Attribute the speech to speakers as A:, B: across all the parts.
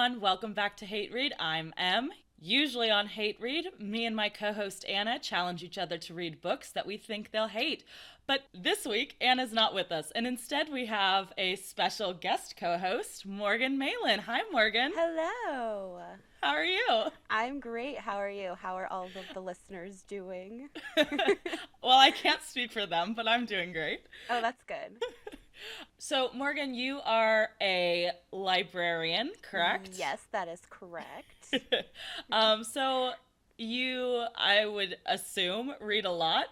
A: everyone. Welcome back to Hate Read. I'm Em. Usually on Hate Read, me and my co-host Anna challenge each other to read books that we think they'll hate. But this week, Anna's not with us, and instead we have a special guest co-host, Morgan Malin. Hi, Morgan.
B: Hello.
A: How are you?
B: I'm great. How are you? How are all of the listeners doing?
A: Well, I can't speak for them, but I'm doing great.
B: Oh, that's good.
A: So, Morgan, you are a librarian, correct?
B: Yes, that is correct.
A: So you, I would assume, read a lot.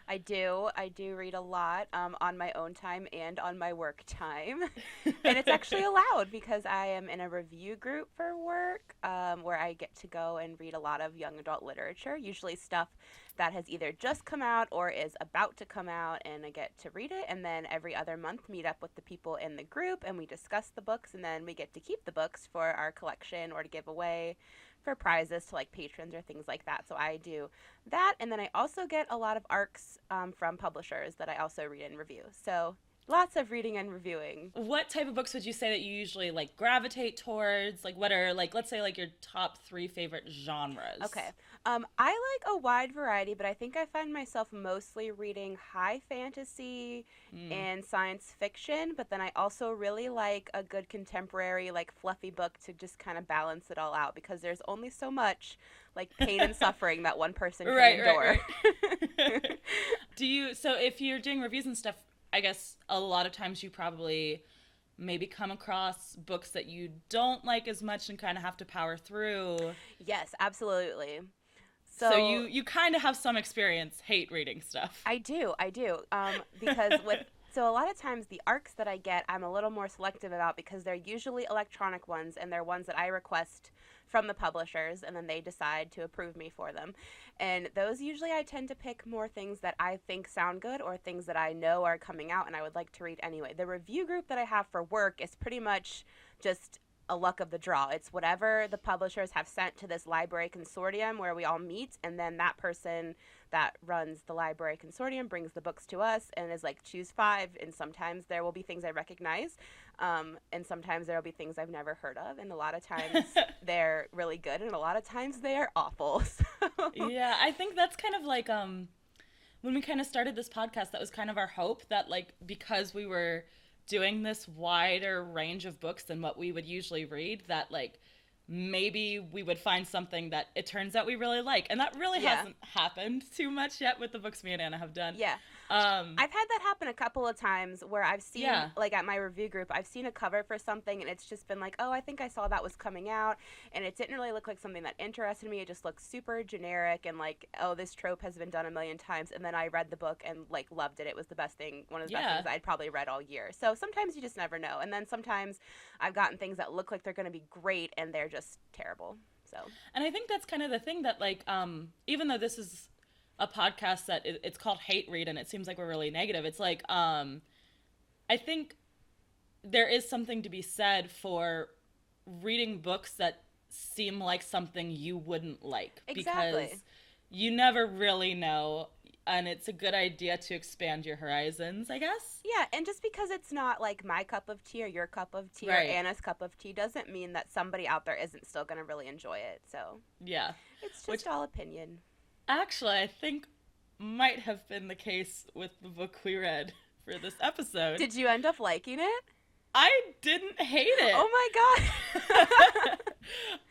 B: I do. I do read a lot on my own time and on my work time. And it's actually allowed because I am in a review group for work where I get to go and read a lot of young adult literature, usually stuff that has either just come out or is about to come out, and I get to read it. And then every other month meet up with the people in the group and we discuss the books, and then we get to keep the books for our collection or to give away for prizes to like patrons or things like that. So I do that, and then I also get a lot of arcs from publishers that I also read and review. So lots of reading and reviewing.
A: What type of books would you say that you usually like gravitate towards? Like, what are, like, let's say like your top 3 favorite genres?
B: Okay. I like a wide variety, but I think I find myself mostly reading high fantasy and science fiction, but then I also really like a good contemporary, like fluffy book to just kind of balance it all out, because there's only so much like pain and suffering that one person can endure.
A: Right. So if you're doing reviews and stuff, I guess a lot of times you probably maybe come across books that you don't like as much and kind of have to power through.
B: Yes, absolutely.
A: So you kind of have some experience hate reading stuff.
B: I do. Because so a lot of times the arcs that I get, I'm a little more selective about, because they're usually electronic ones, and they're ones that I request from the publishers, and then they decide to approve me for them. And those usually I tend to pick more things that I think sound good or things that I know are coming out and I would like to read anyway. The review group that I have for work is pretty much just a luck of the draw. It's whatever the publishers have sent to this library consortium where we all meet, and then that person that runs the library consortium brings the books to us and is like, choose 5, and sometimes there will be things I recognize, and sometimes there will be things I've never heard of, and a lot of times they're really good, and a lot of times they are awful.
A: Yeah, I think that's kind of like when we kind of started this podcast, that was kind of our hope, that like because we were doing this wider range of books than what we would usually read, that like maybe we would find something that it turns out we really like. And that really hasn't happened too much yet with the books me and Anna have done.
B: Yeah. I've had that happen a couple of times where I've seen, like at my review group, I've seen a cover for something and it's just been like, oh, I think I saw that was coming out, and it didn't really look like something that interested me. It just looked super generic and like, oh, this trope has been done a million times. And then I read the book and like loved it. It was the best thing, one of the best things I'd probably read all year. So sometimes you just never know. And then sometimes I've gotten things that look like they're going to be great and they're just terrible. So.
A: And I think that's kind of the thing, that like, even though this is a podcast that it's called Hate Read and it seems like we're really negative, it's like I think there is something to be said for reading books that seem like something you wouldn't like.
B: Exactly.
A: Because you never really know, and it's a good idea to expand your horizons, I guess.
B: Yeah, and just because it's not like my cup of tea or your cup of tea or Anna's cup of tea doesn't mean that somebody out there isn't still going to really enjoy it. So
A: yeah,
B: it's just all opinion.
A: Actually, I think might have been the case with the book we read for this episode.
B: Did you end up liking it?
A: I didn't hate it.
B: Oh my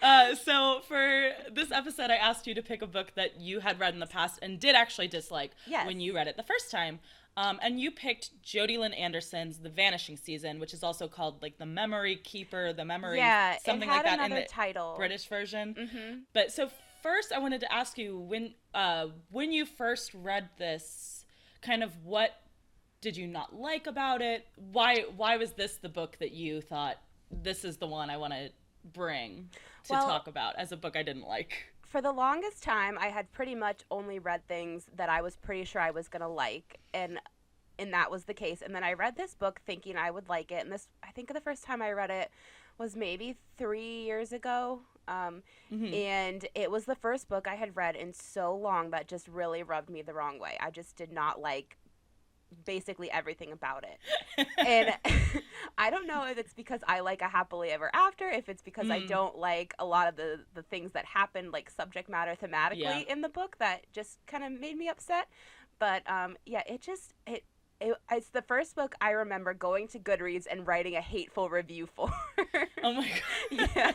A: god. So for this episode, I asked you to pick a book that you had read in the past and did actually dislike when you read it the first time. And you picked Jodi Lynn Anderson's The Vanishing season, which is also called like The Memory Keeper, The Memory, something like that in the
B: title.
A: British version.
B: Mm-hmm.
A: But so first I wanted to ask you, when you first read this, kind of what did you not like about it? Why was this the book that you thought, this is the one I want to bring to talk about as a book I didn't like?
B: For the longest time, I had pretty much only read things that I was pretty sure I was going to like, and that was the case. And then I read this book thinking I would like it, and this, I think the first time I read it was maybe 3 years ago, and it was the first book I had read in so long that just really rubbed me the wrong way. I just did not like basically everything about it. And I don't know if it's because I like a happily ever after, if it's because I don't like a lot of the things that happen, like subject matter thematically in the book, that just kind of made me upset. But yeah, it's the first book I remember going to Goodreads and writing a hateful review for.
A: Oh my God.
B: Yeah.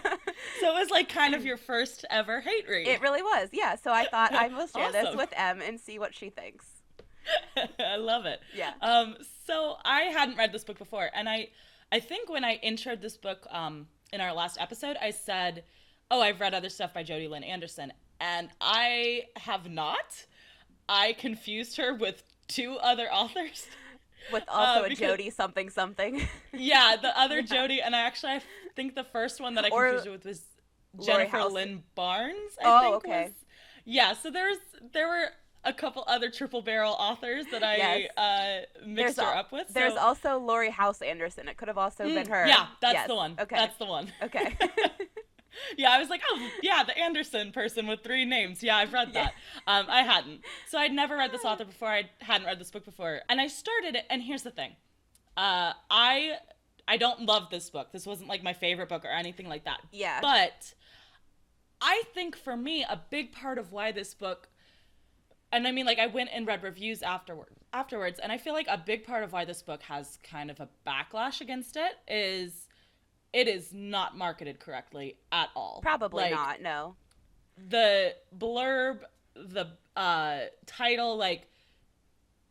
A: So it was like kind of your first ever hate read.
B: It really was, yeah. So I thought I will share this
A: Awesome.
B: with Em and see what she thinks.
A: I love it.
B: Yeah.
A: So I hadn't read this book before, and I think when I introed this book in our last episode, I said, oh, I've read other stuff by Jodi Lynn Anderson, and I have not. I confused her with 2 other authors.
B: With also a Jodi something.
A: Yeah, the other Jodi, and I think the first one that I confused her with was Jennifer Lynn Barnes, I think
B: okay.
A: was. Yeah, so there were a couple other triple barrel authors that I mixed her up with. So.
B: There's also Laurie House Anderson. It could have also been her.
A: Yeah, that's the one.
B: Okay.
A: That's the one.
B: Okay.
A: Yeah, I was like, oh, yeah, the Anderson person with 3 names. Yeah, I've read that. I hadn't. So I'd never read this author before. I hadn't read this book before. And I started it, and here's the thing. I don't love this book. This wasn't like my favorite book or anything like that.
B: Yeah.
A: But I think for me, a big part of why this book, and I mean, like, I went and read reviews afterwards, and I feel like a big part of why this book has kind of a backlash against it is not marketed correctly at all.
B: Probably not, no.
A: The blurb, the title, like,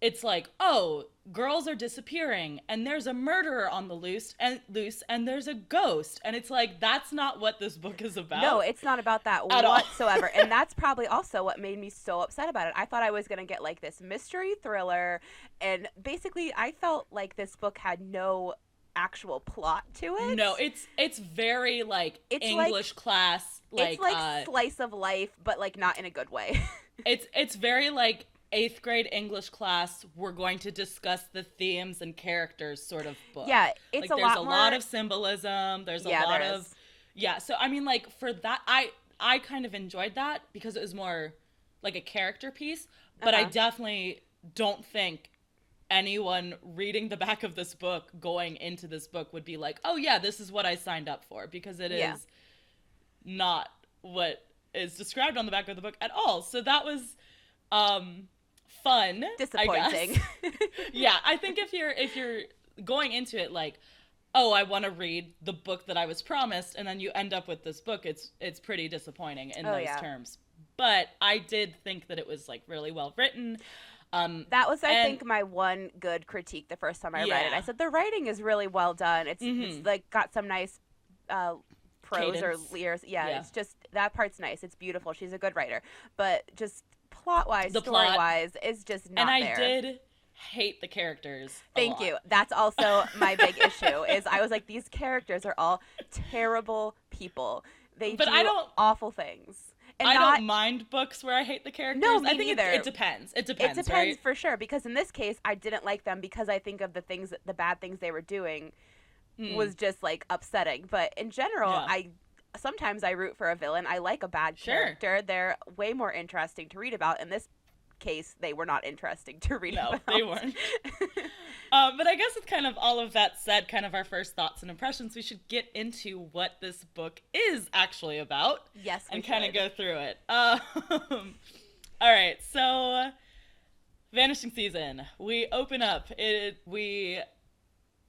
A: it's like, oh, girls are disappearing, and there's a murderer on the loose, and there's a ghost. And it's like, that's not what this book is about.
B: No, it's not about that whatsoever. And that's probably also what made me so upset about it. I thought I was going to get, like, this mystery thriller, and basically I felt like this book had no actual plot to it.
A: No, it's very like it's English class, like
B: it's like slice of life, but like not in a good way.
A: it's very like 8th grade English class. We're going to discuss the themes and characters sort of book.
B: Yeah, it's
A: like, there's a lot of symbolism. There's a lot of So I mean, like, for that, I kind of enjoyed that because it was more like a character piece. But I definitely don't think anyone reading the back of this book going into this book would be like, oh yeah, this is what I signed up for, because it is not what is described on the back of the book at all. So that was fun.
B: Disappointing.
A: I guess. Yeah, I think if you're going into it like, oh, I want to read the book that I was promised, and then you end up with this book, it's pretty disappointing in those terms. But I did think that it was like really well written.
B: That was, I think, my one good critique the first time I read it. I said, the writing is really well done. It's like got some nice prose or lyrics. Yeah, it's just, that part's nice. It's beautiful. She's a good writer. But just plot-wise, story-wise, is just not there.
A: And I did hate the characters
B: Thank you. That's also my big issue, is I was like, these characters are all terrible people. They do awful things. And
A: I don't mind books where I hate the characters.
B: No, me
A: I think
B: neither.
A: It depends. It depends,
B: right? For sure. Because in this case, I didn't like them because I think of the bad things they were doing was just like upsetting. But in general, sometimes I root for a villain. I like a bad character. They're way more interesting to read about. In this case, they were not interesting to read about.
A: No, they weren't. But I guess with kind of all of that said, kind of our first thoughts and impressions, we should get into what this book is actually about.
B: Yes, we
A: and kind of go through it. All right, so Vanishing season. We open up. We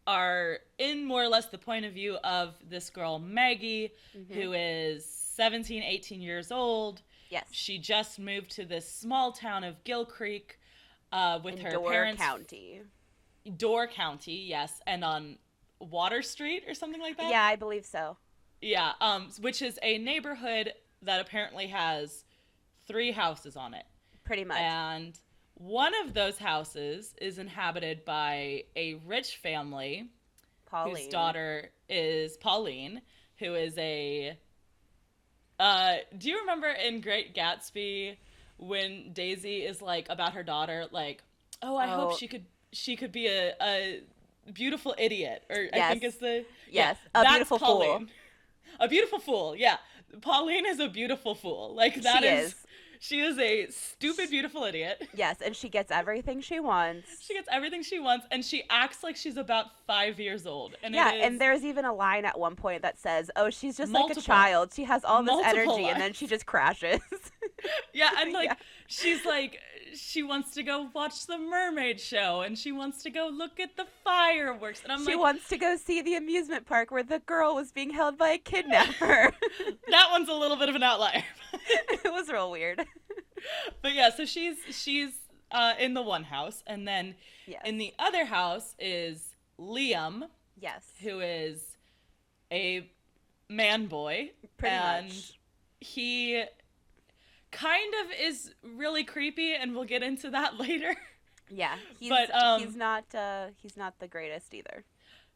A: are in more or less the point of view of this girl, Maggie, who is 17, 18 years old.
B: Yes.
A: She just moved to this small town of Gill Creek with her parents. Door County, yes, and on Water Street or something like that?
B: Yeah, I believe so.
A: Yeah, which is a neighborhood that apparently has 3 houses on it.
B: Pretty much.
A: And one of those houses is inhabited by a rich family whose daughter is Pauline, who is a... do you remember in Great Gatsby when Daisy is like about her daughter, like, oh, I hope she could be a beautiful idiot, or I think it's the
B: a beautiful
A: Pauline.
B: fool.
A: A beautiful fool, yeah. Pauline is a beautiful fool. Like that
B: she is.
A: She is a stupid, beautiful idiot.
B: Yes, and she gets everything she wants.
A: She gets everything she wants, and she acts like she's about 5 years old. And
B: yeah,
A: it is
B: and there's even a line at one point that says, "Oh, she's just like a
A: multiple-
B: child. She has all this
A: multiple
B: energy,"
A: lines.
B: and then she just crashes.
A: Yeah, and like
B: Yeah.
A: she's like she wants to go watch the mermaid show, and she wants to go look at the fireworks, and I'm
B: She
A: like,
B: wants to go see the amusement park where the girl was being held by a kidnapper.
A: that one's a little bit of an outlier.
B: It was real weird.
A: But yeah, so she's in the one house, and then
B: Yes.
A: in the other house is Liam,
B: Yes.
A: who is a man boy.
B: Pretty
A: and
B: much.
A: he kind of is really creepy, and we'll get into that later.
B: Yeah. He's not the greatest either.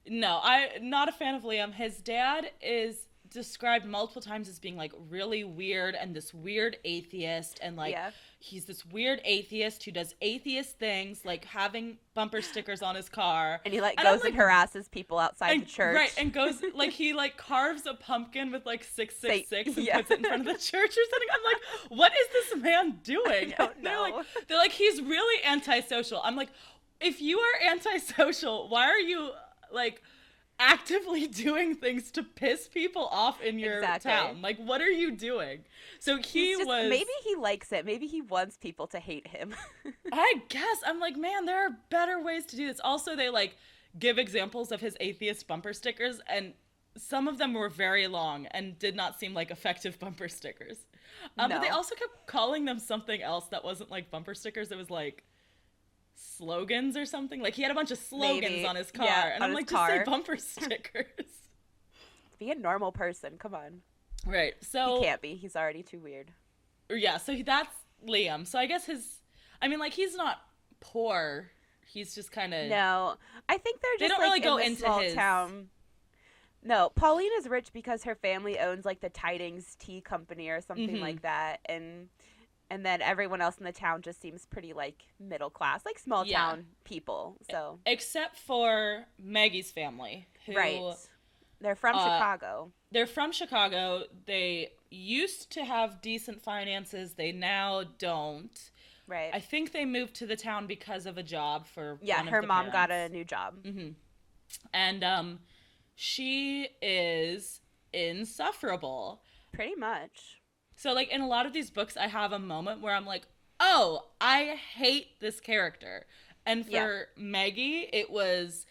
A: No, I'm not a fan of Liam. His dad is described multiple times as being like really weird and this weird atheist, and like he's this weird atheist who does atheist things, like having bumper stickers on his car,
B: and he goes and harasses people outside the church,
A: right? And goes like he like carves a pumpkin with like 666 and
B: yeah.
A: puts it in front of the church or something. I'm like, what is this man doing?
B: I don't know.
A: They're like he's really antisocial. I'm like, if you are antisocial, why are you like actively doing things to piss people off in your town? Like, what are you doing? So maybe
B: he likes it. Maybe he wants people to hate him.
A: I guess. I'm like, man, there are better ways to do this. Also, they like give examples of his atheist bumper stickers, and some of them were very long and did not seem like effective bumper stickers.
B: No.
A: But they also kept calling them something else that wasn't like bumper stickers. It was like slogans or something. Like he had a bunch of slogans on his car, and I'm like, just say bumper stickers.
B: Be a normal person. Come on.
A: Right. So
B: he can't be. He's already too weird.
A: Yeah. So that's Liam. So I guess he's not poor. He's just kind of.
B: No, I think they don't
A: really go
B: in
A: into
B: small
A: his
B: town. No, Pauline is rich because her family owns like the Tidings Tea Company or something like that, and then everyone else in the town just seems pretty like middle class, like small town people. So
A: except for Maggie's family, who,
B: right? They're from Chicago.
A: They're from Chicago. They used to have decent finances. They now don't.
B: Right.
A: I think they moved to the town because of a job for one of
B: her
A: the
B: mom got
A: parents.
B: a new job.
A: Mm-hmm. And she is insufferable.
B: Pretty much.
A: So, like, in a lot of these books, I have a moment where I'm like, oh, I hate this character. And for Maggie, it was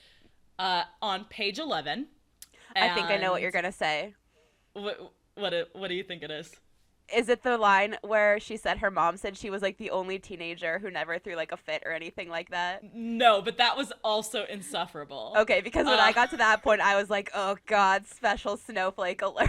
A: on page 11.
B: I think I know what you're going to say.
A: What do you think it is?
B: Is it the line where she said her mom said she was, like, the only teenager who never threw, like, a fit or anything like that?
A: No, but that was also insufferable.
B: Okay, because when I got to that point, I was like, oh, God, special snowflake alert.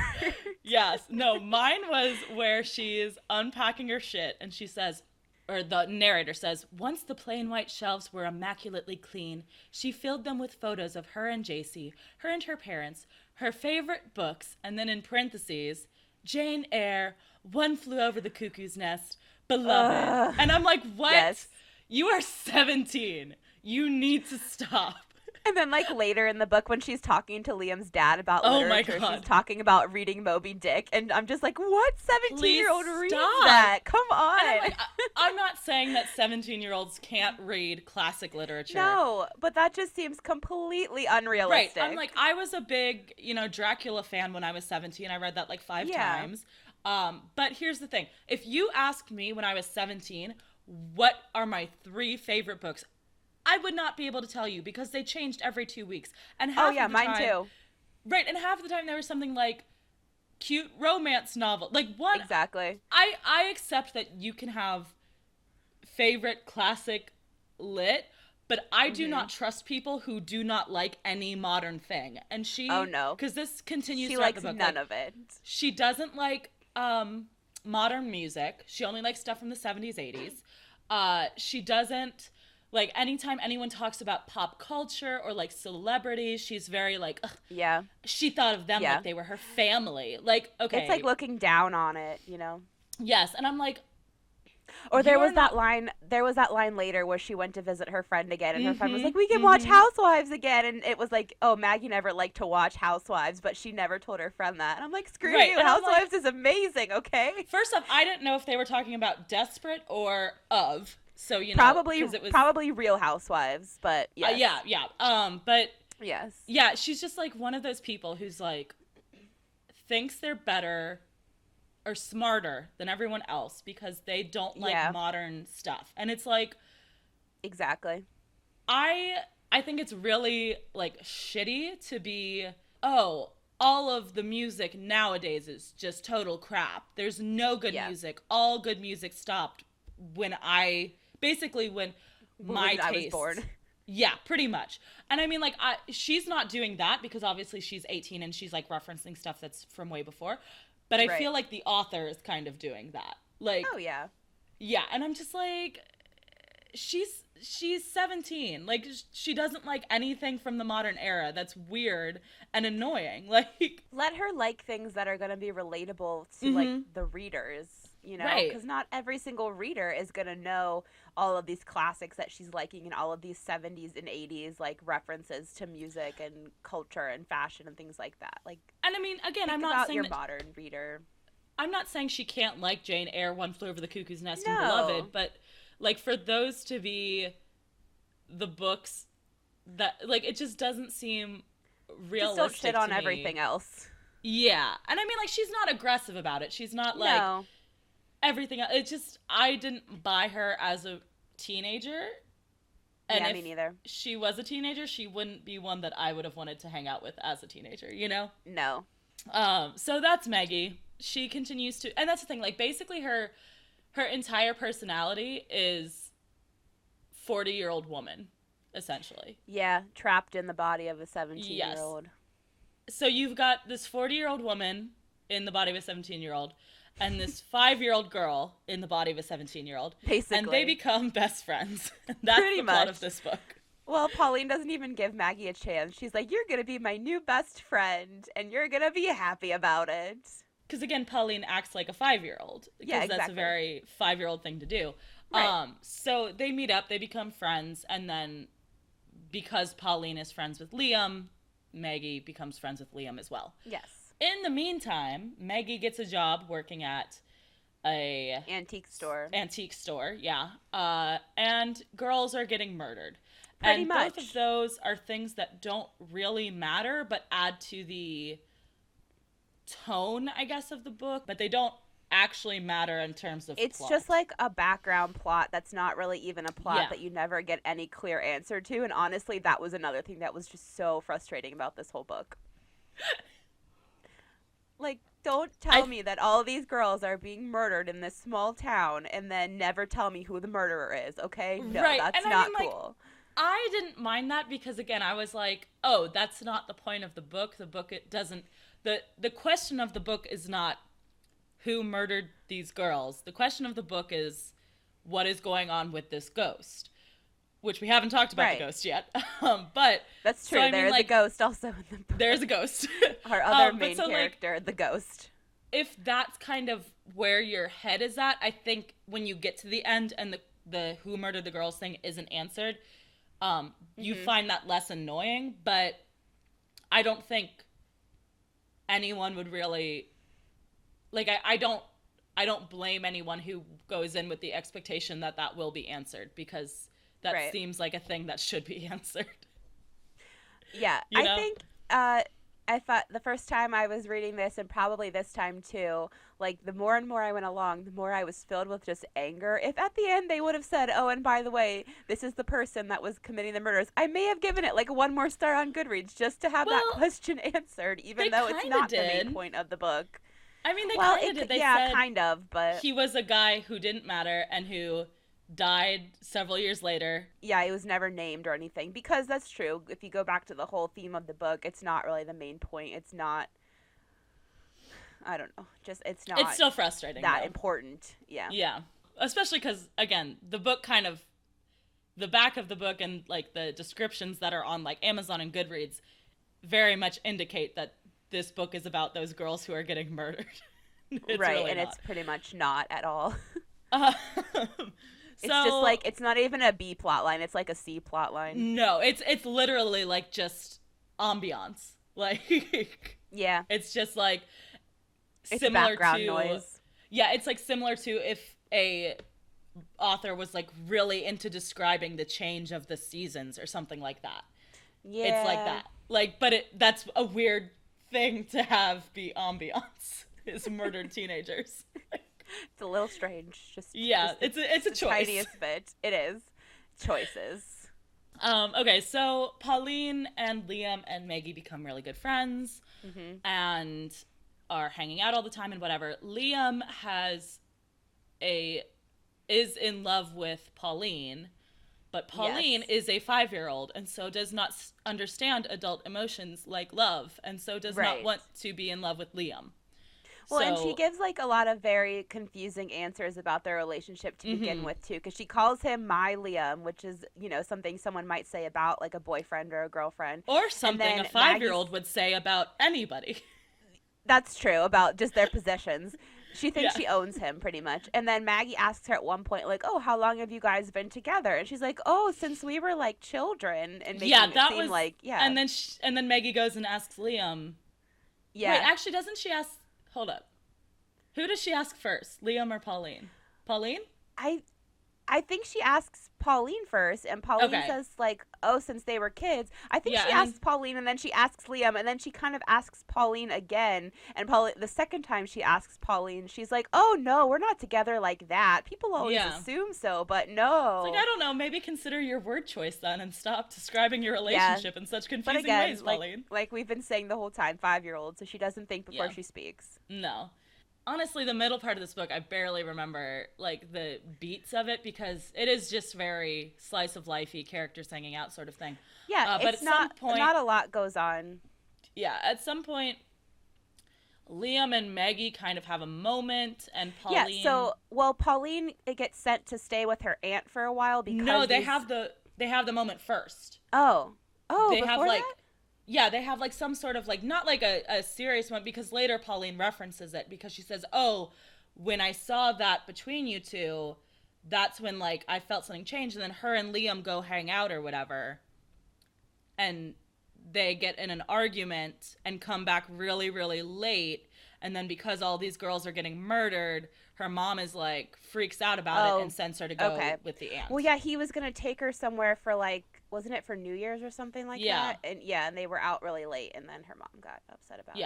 A: Yes. No, mine was where she's unpacking her shit, and she says, or the narrator says, once the plain white shelves were immaculately clean, she filled them with photos of her and JC, her and her parents, her favorite books, and then in parentheses, Jane Eyre, One Flew Over the Cuckoo's Nest, Beloved. And I'm like, what?
B: Yes.
A: You are 17. You need to stop.
B: And then, like, later in the book when she's talking to Liam's dad about
A: Oh my
B: literature,
A: God.
B: she's talking about reading Moby Dick, and I'm just like, what 17-year-old reads
A: stop.
B: that? Come on.
A: And I'm like, I'm not saying that 17-year-olds can't read classic literature.
B: No, but that just seems completely unrealistic.
A: Right. I'm like, I was a big, Dracula fan when I was 17. I read that like 5 times. But here's the thing. If you asked me when I was 17, what are my 3 favorite books, I would not be able to tell you because they changed every 2 weeks. And half of the
B: mine
A: time,
B: too.
A: Right. And half of the time there was something like cute romance novel. Like what?
B: Exactly.
A: I accept that you can have favorite classic lit, but I do not trust people who do not like any modern thing. And she,
B: oh no,
A: because this continues
B: she
A: throughout
B: likes
A: the book.
B: none of it.
A: She doesn't like modern music. She only likes stuff from the 70s, 80s. She doesn't like anytime anyone talks about pop culture or like celebrities, she's very like, ugh.
B: Yeah.
A: She thought of them like they were her family. Like, okay.
B: It's like looking down on it,
A: Yes. And I'm like,
B: or there was that line there was that line later where she went to visit her friend again, and her friend was
A: Mm-hmm.
B: like, we can watch Housewives again. And it was like, oh, Maggie never liked to watch Housewives, but she never told her friend that. And I'm like, screw
A: Right.
B: you.
A: And I'm like,
B: Housewives is amazing, okay?
A: first off, I didn't know if they were talking about Desperate or Of. So, you know,
B: Probably,
A: 'cause it was,
B: probably Real Housewives, but yes.
A: yeah. But
B: Yes.
A: yeah, she's just like one of those people who's like, thinks they're better or smarter than everyone else because they don't like modern stuff. And it's like,
B: exactly.
A: I think it's really like shitty to be, oh, all of the music nowadays is just total crap. There's no good music. All good music stopped when my taste
B: I was born.
A: Yeah, pretty much. And I mean, like, she's not doing that because obviously she's 18 and she's like referencing stuff that's from way before. But I feel like the author is kind of doing that. Like,
B: oh yeah.
A: Yeah, and I'm just like, she's 17. Like, she doesn't like anything from the modern era. That's weird and annoying. Like,
B: let her like things that are going to be relatable to like the readers, you know, because not every single reader is going to know all of these classics that she's liking and all of these 70s and 80s like references to music and culture and fashion and things like that. Like,
A: and I mean, again, I'm
B: think
A: not
B: about
A: saying
B: your
A: that,
B: modern reader.
A: I'm not saying she can't like Jane Eyre, One Flew Over the Cuckoo's Nest, and
B: No.
A: Beloved, but like for those to be the books that, like, it just doesn't seem realistic.
B: Just don't shit on
A: to me.
B: everything else.
A: Yeah, and I mean, like, she's not aggressive about it. She's not like everything. It's just, I didn't buy her as a teenager. And
B: yeah, me neither.
A: She was a teenager, she wouldn't be one that I would have wanted to hang out with as a teenager, you know?
B: No.
A: So that's Maggie. She continues to, and that's the thing, like, basically her entire personality is 40-year-old woman, essentially.
B: Yeah, trapped in the body of a 17-year-old.
A: Yes. So you've got this 40-year-old woman in the body of a 17-year-old, and this 5-year-old girl in the body of a 17-year-old.
B: Basically.
A: And they become best friends. That's
B: Pretty
A: the plot
B: much.
A: of this book.
B: Well, Pauline doesn't even give Maggie a chance. She's like, you're going to be my new best friend, and you're going to be happy about it.
A: Because, again, Pauline acts like a 5-year-old. Because
B: yeah, exactly.
A: That's a very 5-year-old thing to do.
B: Right.
A: So they meet up, they become friends, and then because Pauline is friends with Liam, Maggie becomes friends with Liam as well.
B: Yes.
A: In the meantime, Maggie gets a job working at a
B: antique store.
A: Yeah. And girls are getting murdered.
B: Pretty much.
A: Both of those are things that don't really matter, but add to the tone, I guess, of the book. But they don't actually matter in terms of
B: It's
A: plot.
B: just like a background plot that's not really even a plot that you never get any clear answer to. And honestly, that was another thing that was just so frustrating about this whole book. Like, don't tell me that all these girls are being murdered in this small town and then never tell me who the murderer is, okay? No, that's not cool.
A: I didn't mind that because, again, I was like, oh, that's not the point of the book. The book, it doesn't... The question of the book is not who murdered these girls. The question of the book is what is going on with this ghost, which we haven't talked about the ghost yet. But
B: that's true.
A: So,
B: there is a ghost also in the book.
A: There's a ghost.
B: Our other main character, the ghost.
A: If that's kind of where your head is at, I think when you get to the end and the who murdered the girls thing isn't answered, you find that less annoying. But I don't think anyone would really, like, I don't blame anyone who goes in with the expectation that that will be answered, because that seems like a thing that should be answered.
B: Yeah,
A: you know?
B: I think I thought the first time I was reading this, and probably this time too, like, the more and more I went along, the more I was filled with just anger. If at the end they would have said, oh, and by the way, this is the person that was committing the murders, I may have given it like 1 more star on Goodreads just to have that question answered, even though it's not the main point of the book.
A: I mean, they kind of did. They said
B: kind of, but
A: he was a guy who didn't matter and who died several years later.
B: Yeah, he was never named or anything, because that's true. If you go back to the whole theme of the book, it's not really the main point. It's not, I don't know, just it's not.
A: It's still frustrating.
B: That important. Yeah.
A: Yeah, especially because, again, the book kind of, the back of the book and like the descriptions that are on like Amazon and Goodreads very much indicate that this book is about those girls who are getting murdered.
B: Right, really, and it's pretty much not at all. It's just like, it's not even a B plot line. It's like a C plot line.
A: No, it's literally like just ambiance. Like,
B: yeah,
A: it's just like
B: it's
A: similar
B: background
A: to
B: noise.
A: Yeah, it's like similar to if a author was like really into describing the change of the seasons or something like that.
B: Yeah,
A: It's like that. Like, but that's a weird thing to have be ambiance is murdered teenagers.
B: It's a little strange. Just
A: it's a choice.
B: Tiniest bit. It is choices.
A: Okay, so Pauline and Liam and Maggie become really good friends and are hanging out all the time and whatever. Liam is in love with Pauline, but Pauline is a 5-year-old and so does not understand adult emotions like love, and so does not want to be in love with Liam.
B: Well, and she gives like a lot of very confusing answers about their relationship to begin with too, because she calls him my Liam, which is, you know, something someone might say about like a boyfriend or a girlfriend,
A: or something a 5-year-old would say about anybody.
B: That's true, about just their possessions. She thinks she owns him pretty much. And then Maggie asks her at one point, like, oh, how long have you guys been together? And she's like, oh, since we were like children. And making it seem like,
A: And then Maggie goes and asks Liam. Yeah. Wait, actually, doesn't she ask? Hold up. Who does she ask first, Liam or Pauline? Pauline?
B: I think she asks Pauline first, and Pauline says, like, oh, since they were kids. I think she asks Pauline, and then she asks Liam, and then she kind of asks Pauline again. And the second time she asks Pauline, she's like, oh, no, we're not together like that. People always assume so, but no.
A: It's like, I don't know, maybe consider your word choice then and stop describing your relationship in such confusing ways, Pauline.
B: Like we've been saying the whole time, 5-year-old, so she doesn't think before she speaks.
A: No. Honestly, the middle part of this book, I barely remember, like, the beats of it because it is just very slice of life-y, characters hanging out sort of thing.
B: Yeah, but it's not a lot goes on.
A: Yeah, at some point, Liam and Maggie kind of have a moment, and Pauline...
B: Yeah, Pauline gets sent to stay with her aunt for a while because...
A: No, they have the moment first.
B: Oh,
A: they
B: have, like...
A: That? Yeah, they have, like, some sort of, like, not, like, a serious one, because later Pauline references it, because she says, oh, when I saw that between you two, that's when, like, I felt something change, and then her and Liam go hang out or whatever, and they get in an argument and come back really, really late, and then because all these girls are getting murdered, her mom is, like, freaks out about it and sends her to go with the aunt.
B: Well, yeah, he was going to take her somewhere for, like, wasn't it for New Year's or something like that? And they were out really late, and then her mom got upset about it.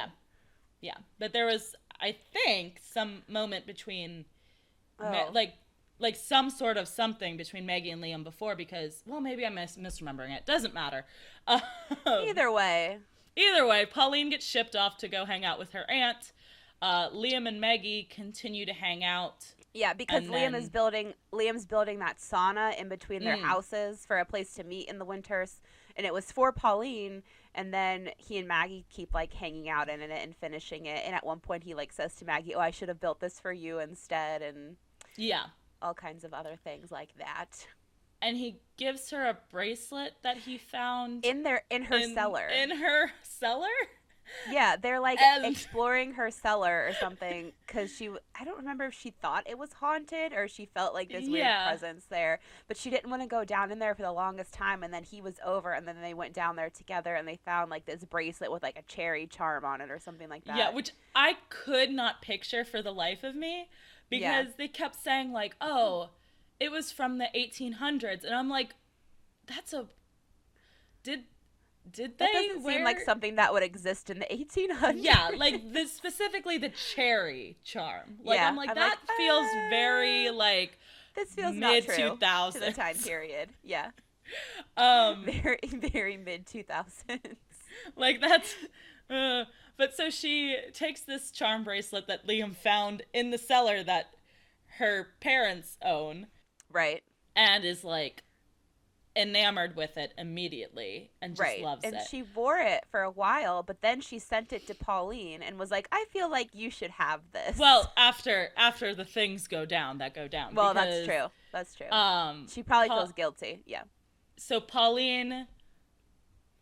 A: Yeah. But there was, I think, some moment between, like some sort of something between Maggie and Liam before, because, well, maybe I'm misremembering it. Doesn't matter.
B: Either way,
A: Pauline gets shipped off to go hang out with her aunt. Liam and Maggie continue to hang out.
B: Yeah, because Liam's building that sauna in between their houses for a place to meet in the winters, and it was for Pauline, and then he and Maggie keep like hanging out in it and finishing it, and at one point he like says to Maggie, oh, I should have built this for you instead, and all kinds of other things like that.
A: And he gives her a bracelet that he found
B: in her cellar.
A: In her cellar?
B: Yeah, they're like exploring her cellar or something because I don't remember if she thought it was haunted or she felt like this weird presence there, but she didn't want to go down in there for the longest time, and then he was over, and then they went down there together, and they found like this bracelet with like a cherry charm on it or something like that.
A: Yeah, which I could not picture for the life of me because they kept saying like, oh, it was from the 1800s, and I'm like, Did they?
B: That doesn't seem like something that would exist in the 1800s.
A: Yeah, like specifically the very charm. Like I'm like that feels very like
B: this feels
A: mid
B: not true
A: 2000s
B: to the time period. Yeah. Very very mid 2000s.
A: Like that's. But so she takes this charm bracelet that Liam found in the cellar that her parents own.
B: Right.
A: And is like enamored with it immediately and just loves it.
B: And she wore it for a while, but then she sent it to Pauline and was like, I feel like you should have this.
A: Well, after the things go down.
B: Well, because, that's true. She probably feels guilty. Yeah.
A: So Pauline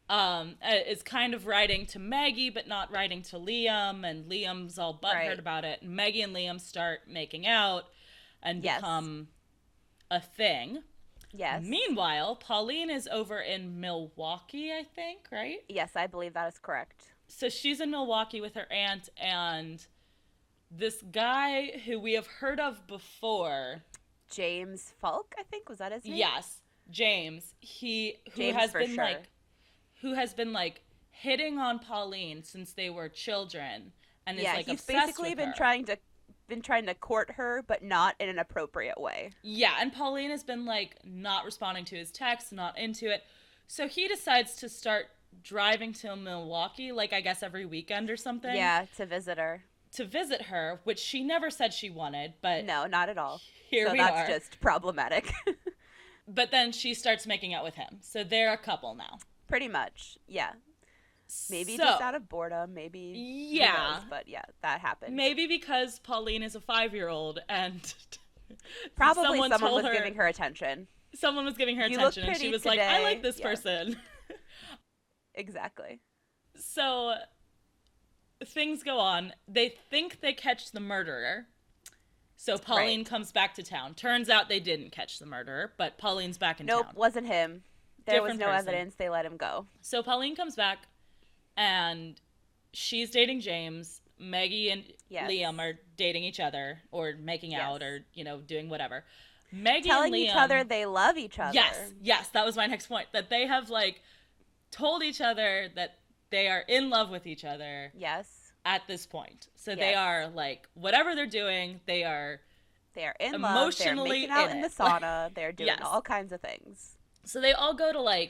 A: is kind of writing to Maggie, but not writing to Liam, and Liam's all butthurt about it. And Maggie and Liam start making out and become a thing.
B: Yes.
A: Meanwhile, Pauline is over in Milwaukee, I think, right?
B: Yes, I believe that is correct.
A: So she's in Milwaukee with her aunt, and this guy who we have heard of before.
B: James Falk, I think, was that his name?
A: Yes, James. Who has been like hitting on Pauline since they were children, and is like obsessed with her. Yeah, he's basically
B: been trying to court her, but not in an appropriate way.
A: Yeah, and Pauline has been like not responding to his texts, not into it. So he decides to start driving to Milwaukee, like I guess every weekend or something.
B: Yeah, to visit her,
A: which she never said she wanted, but
B: no, not at all.
A: Here we are. So
B: that's just problematic.
A: But then she starts making out with him. So they're a couple now.
B: Pretty much, yeah. Maybe just out of boredom, maybe.
A: Yeah.
B: Knows, but yeah, that happened.
A: Maybe because Pauline is a 5-year-old and
B: probably someone was giving her attention.
A: Someone was giving her attention and she was today. Like, I like this person.
B: Exactly.
A: So things go on. They think they catch the murderer. So Pauline comes back to town. Turns out they didn't catch the murderer, but Pauline's back in town.
B: Nope, wasn't him. There was no evidence. They let him go.
A: So Pauline comes back, and she's dating James. Maggie and Liam are dating each other, or making out, or, doing whatever. Maggie
B: telling
A: and Liam,
B: each other they love each other.
A: Yes, that was my next point. That they have, told each other that they are in love with each other.
B: Yes.
A: At this point. So they are, whatever they're doing, they are
B: in
A: emotionally
B: love. They're making out in the sauna. They're doing all kinds of things.
A: So they all go to,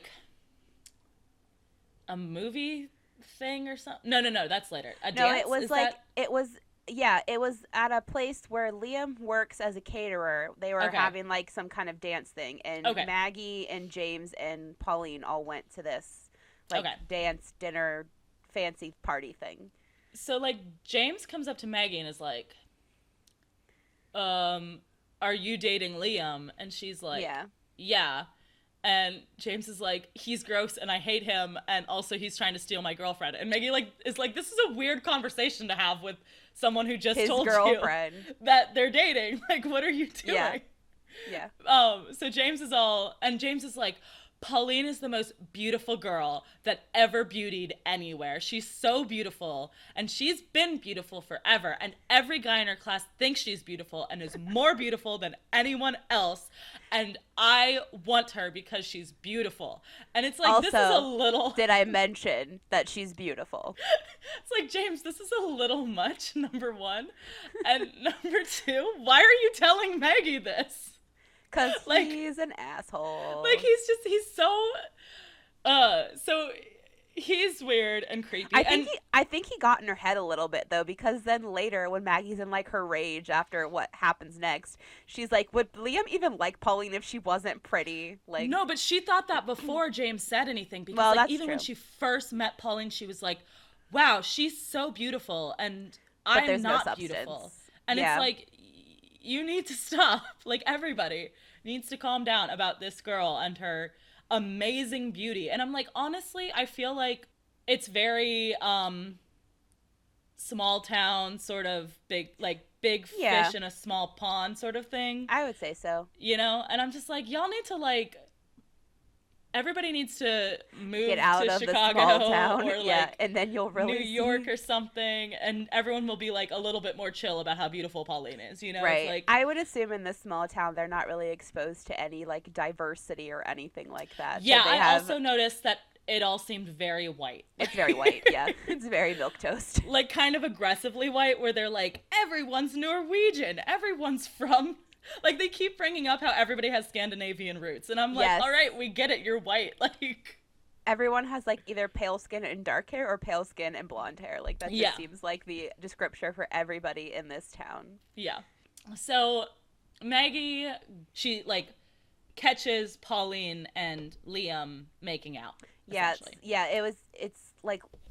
A: a movie thing or something. No, that's later. A dance?
B: It was at a place where Liam works as a caterer. They were having, some kind of dance thing. And Maggie and James and Pauline all went to this, dance, dinner, fancy party thing.
A: So, James comes up to Maggie and is like, are you dating Liam? And she's like, yeah. And James is like, he's gross and I hate him, and also he's trying to steal my girlfriend. And Maggie, is like, this is a weird conversation to have with someone who just told you that they're dating. What are you doing?
B: Yeah.
A: So James is like, Pauline is the most beautiful girl that ever beautied anywhere. She's so beautiful, and she's been beautiful forever, and every guy in her class thinks she's beautiful and is more beautiful than anyone else, and I want her because she's beautiful. And it's
B: also,
A: this is a little...
B: Did I mention that she's beautiful?
A: It's James, this is a little much, number one. And number two, why are you telling Maggie this?
B: Because he's an asshole.
A: He's weird and creepy.
B: I think he got in her head a little bit, though, because then later when Maggie's in, her rage after what happens next, she's like, would Liam even like Pauline if she wasn't pretty?
A: No, but she thought that before James said anything. Because,
B: that's
A: even
B: true.
A: When she first met Pauline, she was like, wow, she's so beautiful, and I'm not beautiful. And it's you need to stop. Everybody needs to calm down about this girl and her amazing beauty. And I'm honestly, I feel like it's very small town sort of big fish in a small pond sort of thing.
B: I would say so.
A: And I'm just y'all need to everybody needs to move
B: Get out
A: to
B: of
A: Chicago
B: the small town.
A: or
B: and then you'll really
A: New York or something, and everyone will be a little bit more chill about how beautiful Pauline is,
B: Right.
A: It's
B: I would assume in this small town they're not really exposed to any diversity or anything like that.
A: Yeah, I also noticed that it all seemed very white.
B: It's very white, yeah. It's very milquetoast.
A: Kind of aggressively white, where they're everyone's Norwegian, everyone's from... they keep bringing up how everybody has Scandinavian roots. And I'm all right, we get it, you're white.
B: Everyone has, either pale skin and dark hair or pale skin and blonde hair. That just seems like the descriptor for everybody in this town.
A: Yeah. So, Maggie, she, catches Pauline and Liam making out,
B: it's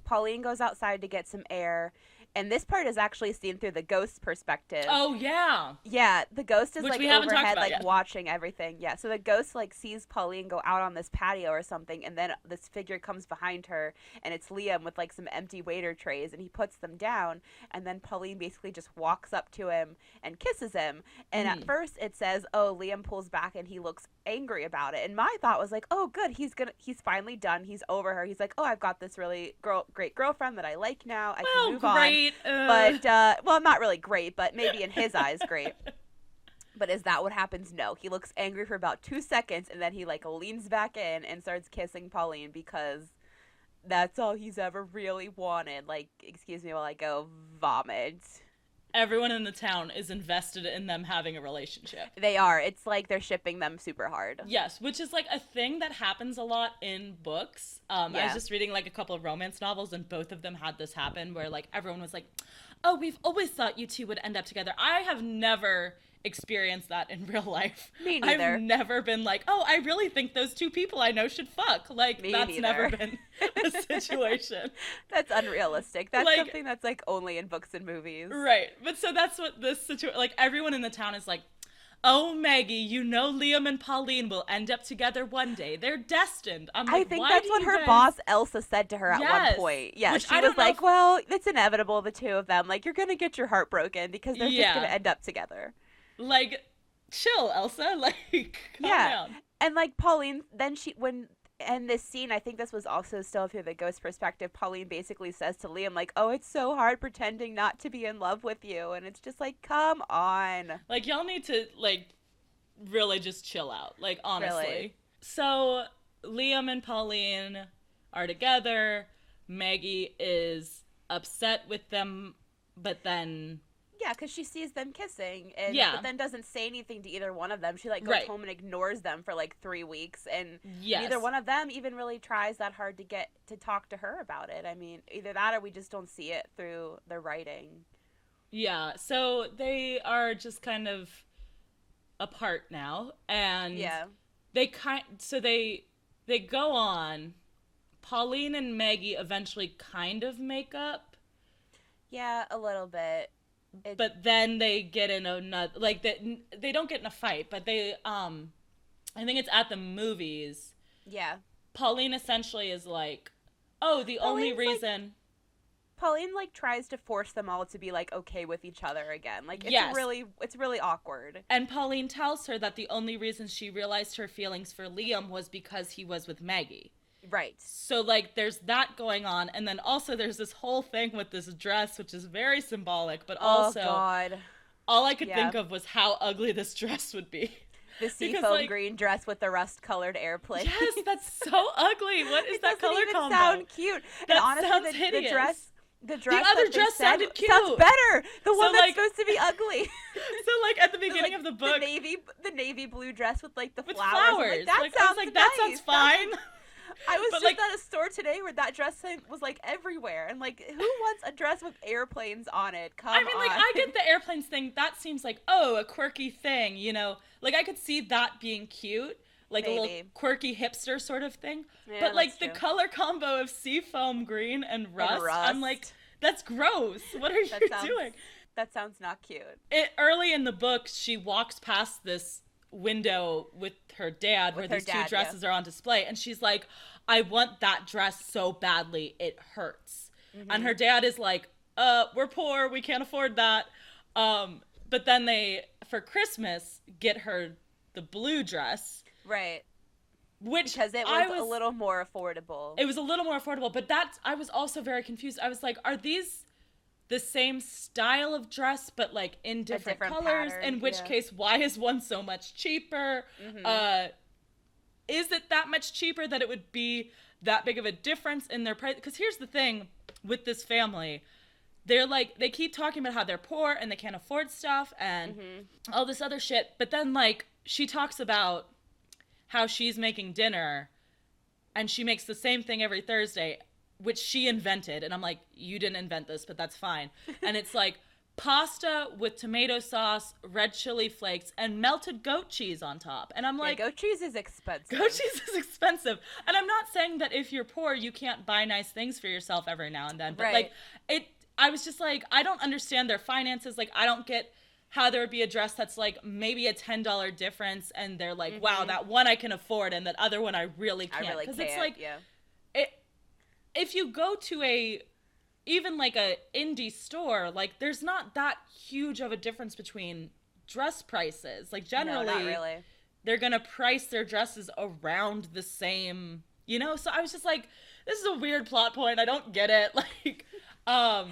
B: Pauline goes outside to get some air, And this part is actually seen through the ghost's perspective.
A: Oh, yeah.
B: Yeah, the ghost is
A: Which
B: like
A: we haven't talked
B: overhead,
A: about
B: like
A: yet.
B: watching everything. Yeah, so the ghost like sees Pauline go out on this patio or something, and then this figure comes behind her, and it's Liam with like some empty waiter trays, and he puts them down, and then Pauline basically just walks up to him and kisses him. And at first it says, oh, Liam pulls back and he looks angry about it. And my thought was like, oh, good, he's finally done. He's over her. He's like, oh, I've got this really great girlfriend that I like now. I can move
A: great.
B: on. But well, not really great, but maybe in his eyes, great. But is that what happens? No. He looks angry for about 2 seconds, and then he like leans back in and starts kissing Pauline because that's all he's ever really wanted. Like, excuse me while I go vomit.
A: Everyone in the town is invested in them having a relationship.
B: They are. It's like they're shipping them super hard.
A: Yes, which is like a thing that happens a lot in books. I was just reading like a couple of romance novels, and both of them had this happen where like everyone was like, oh, we've always thought you two would end up together. I have never experienced that in real life.
B: Me neither.
A: I've never been like, oh, I really think those two people I know should fuck. Like,
B: Me
A: that's
B: neither.
A: never been a situation.
B: That's unrealistic. That's
A: like,
B: something that's like only in books and movies.
A: Right. But so that's what this situation, like everyone in the town is like, oh, Maggie, you know Liam and Pauline will end up together one day. They're destined. I'm like,
B: I think that's what her boss Elsa said to her at one point. Yeah,
A: which
B: she was like, well, it's inevitable, the two of them. Like, you're going to get your heart broken because they're just going to end up together.
A: Like, chill, Elsa. Like, calm down.
B: And like Pauline, then and this scene, I think this was also still through the ghost perspective, Pauline basically says to Liam, like, oh, it's so hard pretending not to be in love with you. And it's just like, come on.
A: Like, y'all need to, like, really just chill out. Like, honestly.
B: Really.
A: So, Liam and Pauline are together. Maggie is upset with them, but then...
B: Yeah, because she sees them kissing, and but then doesn't say anything to either one of them. She like goes home and ignores them for like 3 weeks, and neither one of them even really tries that hard to get to talk to her about it. I mean, either that or we just don't see it through the writing.
A: Yeah, so they are just kind of apart now, and they go on. Pauline and Maggie eventually kind of make up.
B: Yeah, a little bit.
A: But then they get in another, like, they don't get in a fight, but they, I think it's at the movies.
B: Yeah.
A: Pauline essentially is like, oh, the only reason...
B: Pauline, like, tries to force them all to be, like, okay with each other again. Like, it's really awkward.
A: And Pauline tells her that the only reason she realized her feelings for Liam was because he was with Maggie.
B: Right.
A: So, like, there's that going on, and then also there's this whole thing with this dress, which is very symbolic, but also... Oh, God. All I could think of was how ugly this dress would be.
B: The seafoam green dress with the rust-colored airplane.
A: Yes, that's so ugly. What is that color combo?
B: It doesn't even sound cute.
A: That
B: and honestly,
A: sounds hideous.
B: The
A: other dress sounded cute.
B: Sounds better. The one that's supposed to be ugly.
A: So, like, at the beginning of the book...
B: The navy blue dress with, like, the
A: with
B: flowers. Like,
A: that sounds fine.
B: I was just at a store today where that dress was, like, everywhere. And, like, who wants a dress with airplanes on it? Come on.
A: I mean, like, I get the airplanes thing. That seems like, oh, a quirky thing, you know? Like, I could see that being cute. Like, a little quirky hipster sort of thing. Yeah, but, like, the color combo of seafoam green and rust, I'm like, that's gross. What are you doing?
B: That sounds not cute.
A: Early in the book, she walks past this window with her dad where these two dresses are on display, and she's like, I want that dress so badly, it hurts. Mm-hmm. And her dad is like, we're poor, we can't afford that. But then they, for Christmas, get her the blue dress.
B: Right.
A: Because
B: it was a little more affordable.
A: It was a little more affordable, but I was also very confused. I was like, are these the same style of dress, but like in different colors? Pattern, in which case, why is one so much cheaper? Mm-hmm. Is it that much cheaper that it would be that big of a difference in their price? Because here's the thing with this family. They're like, they keep talking about how they're poor and they can't afford stuff and all this other shit. But then, like, she talks about how she's making dinner and she makes the same thing every Thursday, which she invented. And I'm like, you didn't invent this, but that's fine. And it's like pasta with tomato sauce, red chili flakes, and melted goat cheese on top. And I'm like,
B: goat cheese is expensive.
A: Goat cheese is expensive. And I'm not saying that if you're poor, you can't buy nice things for yourself every now and then. But like, I was just like, I don't understand their finances. Like, I don't get how there would be a dress that's like maybe a $10 difference, and they're like, wow, that one I can afford, and that other one I really can't.
B: I really can't.
A: It's like,
B: yeah.
A: If you go to even like a indie store, like there's not that huge of a difference between dress prices. Like generally,
B: no, not really.
A: They're gonna price their dresses around the same, So I was just like, this is a weird plot point. I don't get it. Like,
B: I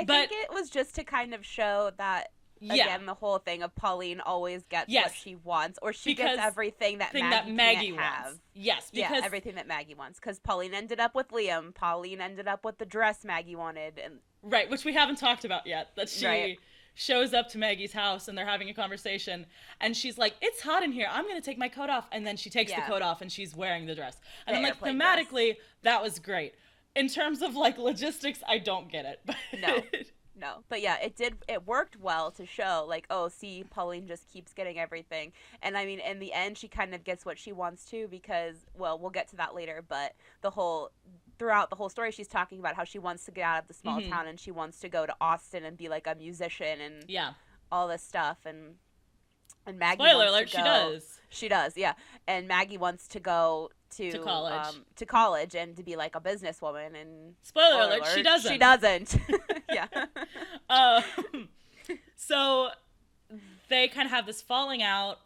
B: think it was just to kind of show that.
A: Yeah.
B: Again, the whole thing of Pauline always gets what she wants, or she gets everything that Maggie can't have.
A: Wants. Yes,
B: because everything that Maggie wants. Because Pauline ended up with Liam. Pauline ended up with the dress Maggie wanted, and
A: right, which we haven't talked about yet. That she shows up to Maggie's house and they're having a conversation, and she's like, "It's hot in here. I'm gonna take my coat off," and then she takes the coat off and she's wearing the dress. And I'm like, thematically, that was great. In terms of like logistics, I don't get it. But
B: No, but yeah, it worked well to show, like, oh, see, Pauline just keeps getting everything. And I mean, in the end, she kind of gets what she wants too, because, well, we'll get to that later, but throughout the whole story, she's talking about how she wants to get out of the small town, and she wants to go to Austin and be like a musician and all this stuff, and Maggie
A: Spoiler alert, she does.
B: She does, yeah. And Maggie wants to go to college and to be like a businesswoman, and
A: spoiler alert, she doesn't.
B: She doesn't. Yeah.
A: So they kind of have this falling out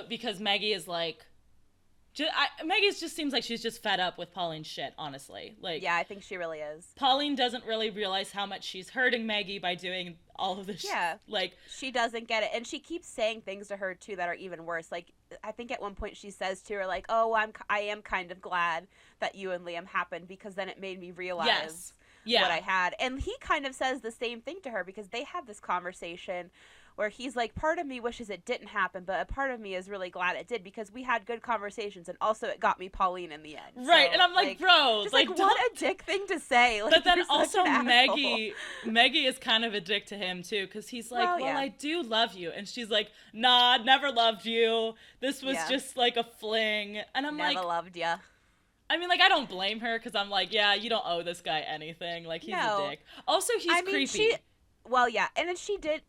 A: because Maggie is like, Maggie just seems like she's just fed up with Pauline's shit, honestly. Like,
B: yeah, I think she really is.
A: Pauline doesn't really realize how much she's hurting Maggie by doing all of this.
B: Yeah,
A: like
B: she doesn't get it, and she keeps saying things to her too that are even worse. Like, I think at one point she says to her, like, "Oh, I am kind of glad that you and Liam happened, because then it made me realize what I had." And he kind of says the same thing to her, because they have this conversation where he's like, part of me wishes it didn't happen, but a part of me is really glad it did, because we had good conversations, and also it got me Pauline in the end.
A: Right,
B: so,
A: and I'm like, bro,
B: just like what a dick thing to say. Like,
A: but then also Maggie is kind of a dick to him too, because he's like, well, I do love you, and she's like, nah, never loved you. This was just like a fling, and I'm like,
B: never loved ya.
A: I mean, like, I don't blame her, because I'm like, yeah, you don't owe this guy anything. Like, he's a dick. Also, he's creepy.
B: Well, yeah, and then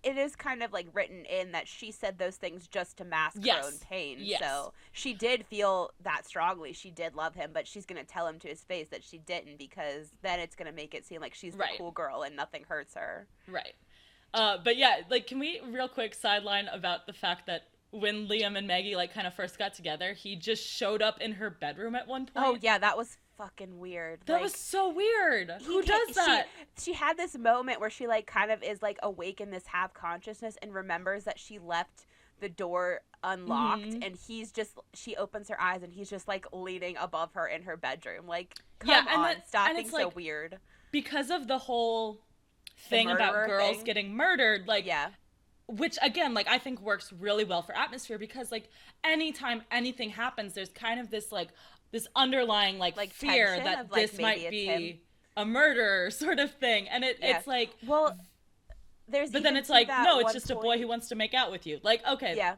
B: it is kind of, like, written in that she said those things just to mask her own pain.
A: Yes.
B: So she did feel that strongly. She did love him, but she's going to tell him to his face that she didn't, because then it's going to make it seem like she's the cool girl and nothing hurts her.
A: Right. But yeah, like, can we real quick sideline about the fact that when Liam and Maggie, like, kind of first got together, he just showed up in her bedroom at one point?
B: Oh, yeah, that was fucking weird.
A: That was so weird. Who does that?
B: She had this moment where she, like, kind of is, like, awake in this half consciousness and remembers that she left the door unlocked, and she opens her eyes and he's just, like, leaning above her in her bedroom. Like, come on, stop being so weird.
A: Because of the whole thing about girls getting murdered, like, which, again, like, I think works really well for atmosphere, because, like, anytime anything happens, there's kind of this, like, this underlying, like fear that of, like, this might be a murder sort of thing. And it's like,
B: well,
A: but then it's like, no, it's just a boy who wants to make out with you. Like, okay,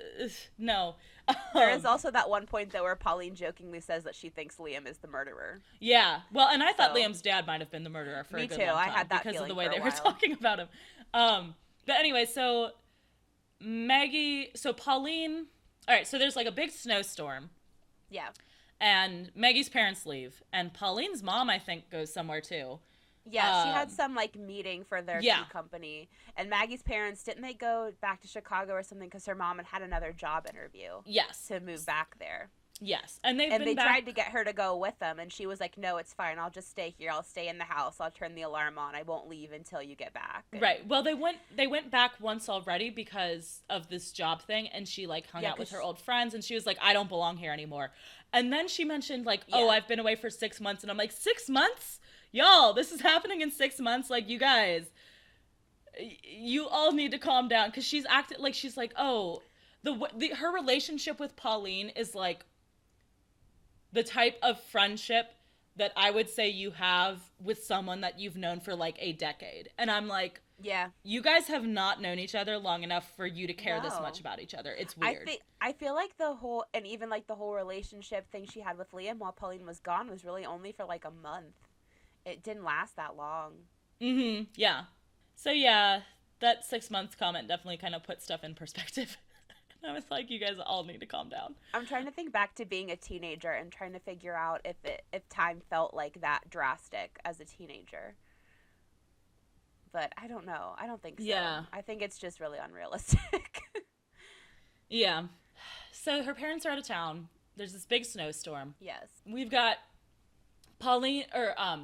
A: no.
B: There is also that one point, though, where Pauline jokingly says that she thinks Liam is the murderer.
A: Yeah. Well, and I thought Liam's dad might have been the murderer for a good long time.
B: I had that
A: because of the way
B: they
A: were talking about him. But anyway, so Pauline, all right, so there's like a big snowstorm.
B: Yeah.
A: And Maggie's parents leave, and Pauline's mom, I think, goes somewhere too.
B: Yeah, she had some, like, meeting for their tea company. And Maggie's parents, didn't they go back to Chicago or something, because her mom had another job interview?
A: Yes.
B: To move back there.
A: Yes. And they
B: tried to get her to go with them, and she was like, no, it's fine. I'll just stay here. I'll stay in the house. I'll turn the alarm on. I won't leave until you get back. And
A: right. Well, they went back once already because of this job thing, and she, like, hung out with her old friends, and she was like, I don't belong here anymore. And then she mentioned, like, oh, I've been away for 6 months, and I'm like, 6 months? Y'all, this is happening in 6 months? Like, you guys, you all need to calm down, because she's acting like, she's like, oh, her relationship with Pauline is, like, the type of friendship that I would say you have with someone that you've known for, like, a decade. And I'm like,
B: yeah,
A: you guys have not known each other long enough for you to care this much about each other. It's weird.
B: I feel like the whole relationship thing she had with Liam while Pauline was gone was really only for, like, a month. It didn't last that long.
A: Mm-hmm. Yeah. So yeah, that 6 months comment definitely kind of put stuff in perspective. I was like, you guys all need to calm down.
B: I'm trying to think back to being a teenager and trying to figure out if time felt like that drastic as a teenager. But I don't know. I don't think so.
A: Yeah.
B: I think it's just really unrealistic.
A: Yeah. So her parents are out of town. There's this big snowstorm.
B: Yes.
A: We've got Pauline,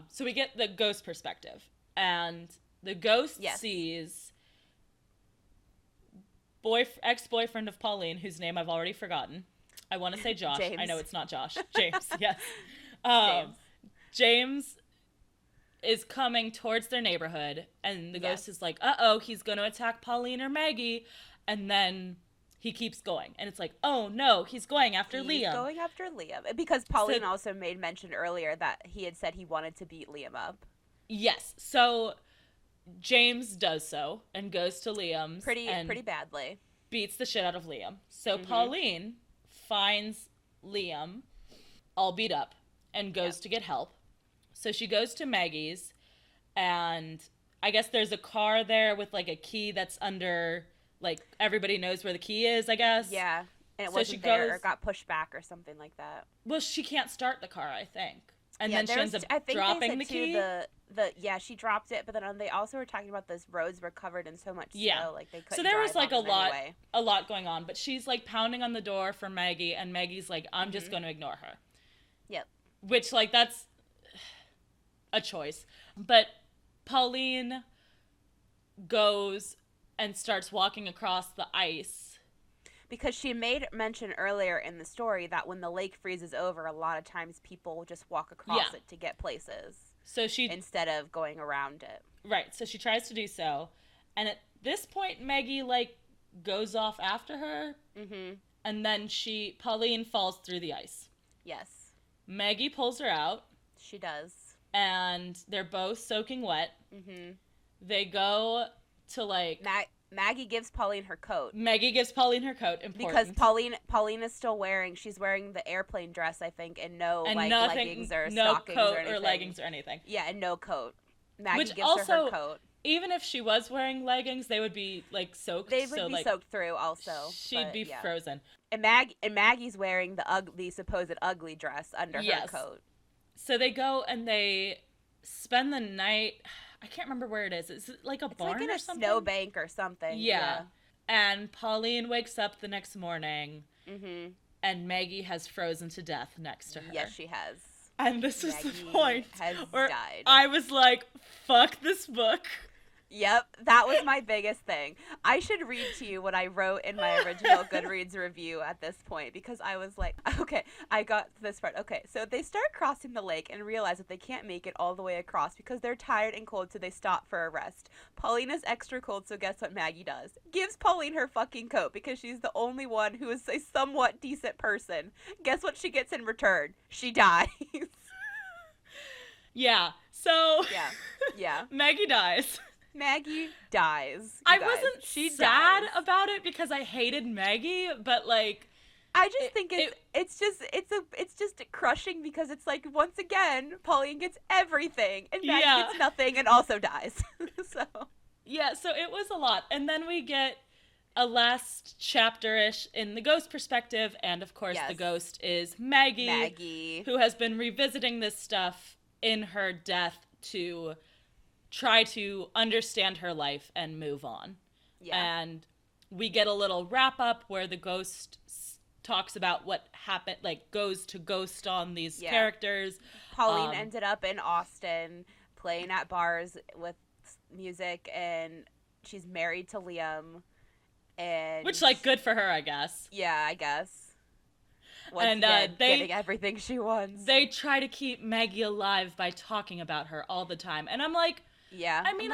A: so we get the ghost perspective. And the ghost sees ex-boyfriend of Pauline, whose name I've already forgotten. I want to say Josh.
B: James.
A: I know it's not Josh. James, yes.
B: James.
A: James is coming towards their neighborhood, and the ghost is like, uh-oh, he's going to attack Pauline or Maggie. And then he keeps going. And it's like, oh, no, he's going after Liam.
B: He's going after Liam. Because Pauline also made mention earlier that he had said he wanted to beat Liam up.
A: Yes. So James does so and goes to Liam's.
B: Pretty badly.
A: Beats the shit out of Liam. So Pauline finds Liam all beat up and goes to get help. So she goes to Maggie's, and I guess there's a car there with, like, a key that's under, like, everybody knows where the key is, I guess.
B: Yeah, and it wasn't there or got pushed back or something like that.
A: Well, she can't start the car, I think. And then she ends up dropping the key.
B: She dropped it, but then they also were talking about those roads were covered in so much snow, like they couldn't.
A: So there was like a lot
B: anyway.
A: going on, but she's like pounding on the door for Maggie, and Maggie's like, I'm just going to ignore her.
B: Yep.
A: Which, like, that's a choice. But Pauline goes and starts walking across the ice.
B: Because she made mention earlier in the story that when the lake freezes over, a lot of times people just walk across it to get places.
A: So instead
B: of going around it.
A: Right. So she tries to do so. And at this point, Maggie, like, goes off after her.
B: Mm-hmm.
A: And then Pauline falls through the ice.
B: Yes.
A: Maggie pulls her out.
B: She does.
A: And they're both soaking wet.
B: Mm-hmm.
A: They go to, like...
B: Maggie gives Pauline her coat.
A: Important.
B: Because Pauline is still she's wearing the airplane dress, I think, and leggings or stockings
A: coat
B: or anything.
A: Or leggings or anything.
B: Yeah, and no coat. Maggie
A: Which
B: gives
A: also,
B: her coat.
A: Even if she was wearing leggings, they would be, like, soaked.
B: They would be soaked through also.
A: She'd be frozen.
B: And Maggie's wearing the supposed ugly dress under her coat.
A: So they go and they spend the night... I can't remember where it is. Is it like a barn
B: like in
A: or
B: a
A: something?
B: snowbank or something.
A: Yeah. And Pauline wakes up the next morning, and Maggie has frozen to death next to her.
B: Yes, she has.
A: And this is
B: Maggie
A: the point where
B: died.
A: I was like, fuck this book.
B: Yep, that was my biggest thing. I should read to you what I wrote in my original Goodreads review at this point, because I was like, okay, I got this part. Okay, so they start crossing the lake and realize that they can't make it all the way across because they're tired and cold, so they stop for a rest. Pauline is extra cold, so guess what Maggie does? Gives Pauline her fucking coat because she's the only one who is a somewhat decent person. Guess what she gets in return? She dies.
A: Yeah, so...
B: Yeah.
A: Maggie dies.
B: Maggie dies.
A: I wasn't sad about it because I hated Maggie, but, like,
B: I just think it's just crushing because it's like, once again, Pauline gets everything and Maggie gets nothing and also dies. So
A: it was a lot. And then we get a last chapter-ish in the ghost perspective, and of course the ghost is Maggie, who has been revisiting this stuff in her death to try to understand her life and move on. Yeah. And we get a little wrap-up where the ghost talks about what happened, like, goes to ghost on these characters.
B: Pauline ended up in Austin playing at bars with music, and she's married to Liam. And
A: which, like, good for her, I guess.
B: Yeah, I guess. Once again, getting everything she wants.
A: They try to keep Maggie alive by talking about her all the time. And I'm like... Yeah. I mean,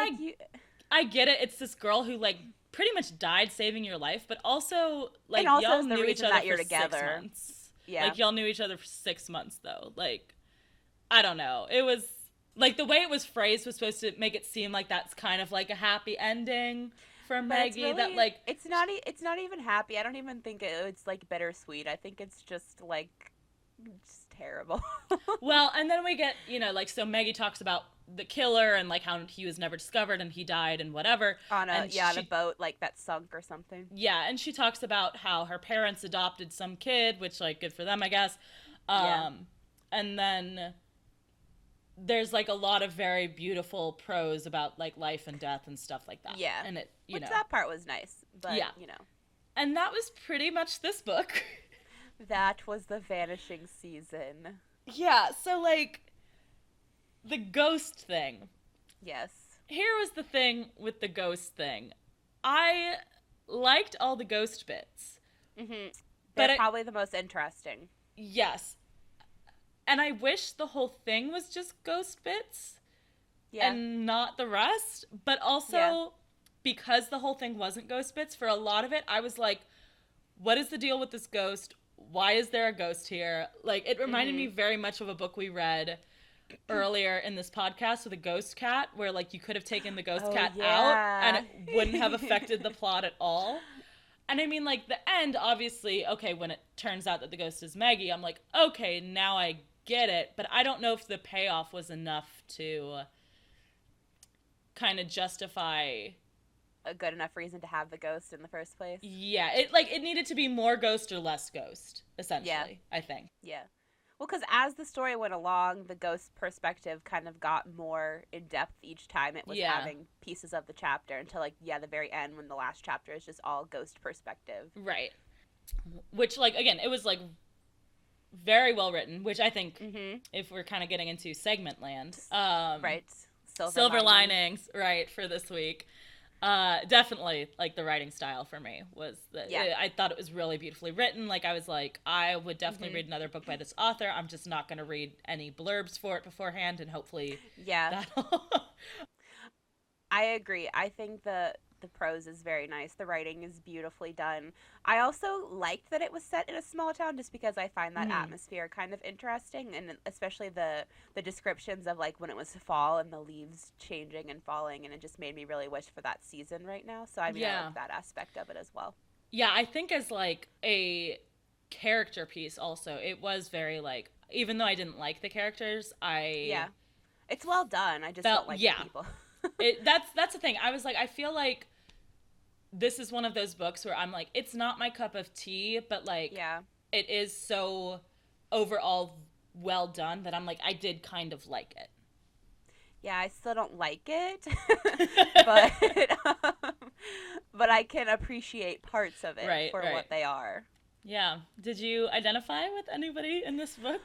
A: I get it. It's this girl who, like, pretty much died saving your life, but also, like, y'all knew each other for 6 months. Yeah. Like, y'all knew each other for 6 months, though. Like, I don't know. It was, like, the way it was phrased was supposed to make it seem like that's kind of, like, a happy ending for Maggie. Really, that, like...
B: It's not even happy. I don't even think it's, like, bittersweet. I think it's just, like, just terrible.
A: Well, and then we get, you know, like, so Maggie talks about the killer and like how he was never discovered and he died and whatever.
B: On a boat like that sunk or something.
A: Yeah, and she talks about how her parents adopted some kid, which like good for them, I guess. And then there's like a lot of very beautiful prose about like life and death and stuff like that.
B: Yeah.
A: And it,
B: that part was nice, but
A: And that was pretty much this book.
B: That was the Vanishing season.
A: Yeah, so like the ghost thing.
B: Yes.
A: Here was the thing with the ghost thing. I liked all the ghost bits.
B: Mm-hmm. They're probably the most interesting.
A: Yes. And I wish the whole thing was just ghost bits. Yeah. And not the rest. But also, because the whole thing wasn't ghost bits, for a lot of it, I was like, what is the deal with this ghost? Why is there a ghost here? Like, it reminded me very much of a book we read earlier in this podcast with a ghost cat, where, like, you could have taken the ghost cat out, and it wouldn't have affected the plot at all. And I mean, like, the end, obviously, okay, when it turns out that the ghost is Maggie, I'm like, okay, now I get it. But I don't know if the payoff was enough to kind of justify
B: a good enough reason to have the ghost in the first place.
A: Yeah, it needed to be more ghost or less ghost, essentially, I think.
B: Yeah. Well, because as the story went along, the ghost perspective kind of got more in-depth each time it was having pieces of the chapter until, like, the very end when the last chapter is just all ghost perspective.
A: Right. Which, like, again, it was, like, very well written, which I think, if we're kind of getting into segment land.
B: Right.
A: Silver linings, right, for this week. Definitely, like, the writing style for me was I thought it was really beautifully written. Like, I was like, I would definitely read another book by this author. I'm just not going to read any blurbs for it beforehand, and hopefully that'll...
B: I agree. I think the prose is very nice. The writing is beautifully done. I also liked that it was set in a small town just because I find that atmosphere kind of interesting, and especially the descriptions of, like, when it was fall and the leaves changing and falling, and it just made me really wish for that season right now. So I mean, I like that aspect of it as well.
A: Yeah, I think as, like, a character piece also, it was very, like, even though I didn't like the characters,
B: it's well done. I just don't like the people.
A: That's the thing. I was like, I feel like this is one of those books where I'm like, it's not my cup of tea, but, like, it is so overall well done that I'm like, I did kind of like it.
B: Yeah, I still don't like it, but I can appreciate parts of it for what they are.
A: Yeah. Did you identify with anybody in this book?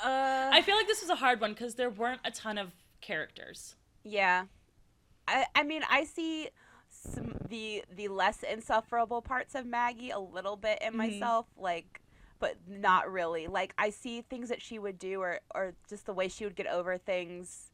A: I feel like this was a hard one because there weren't a ton of characters.
B: Yeah. I mean, I see the less insufferable parts of Maggie a little bit in myself, like, but not really. Like, I see things that she would do or just the way she would get over things.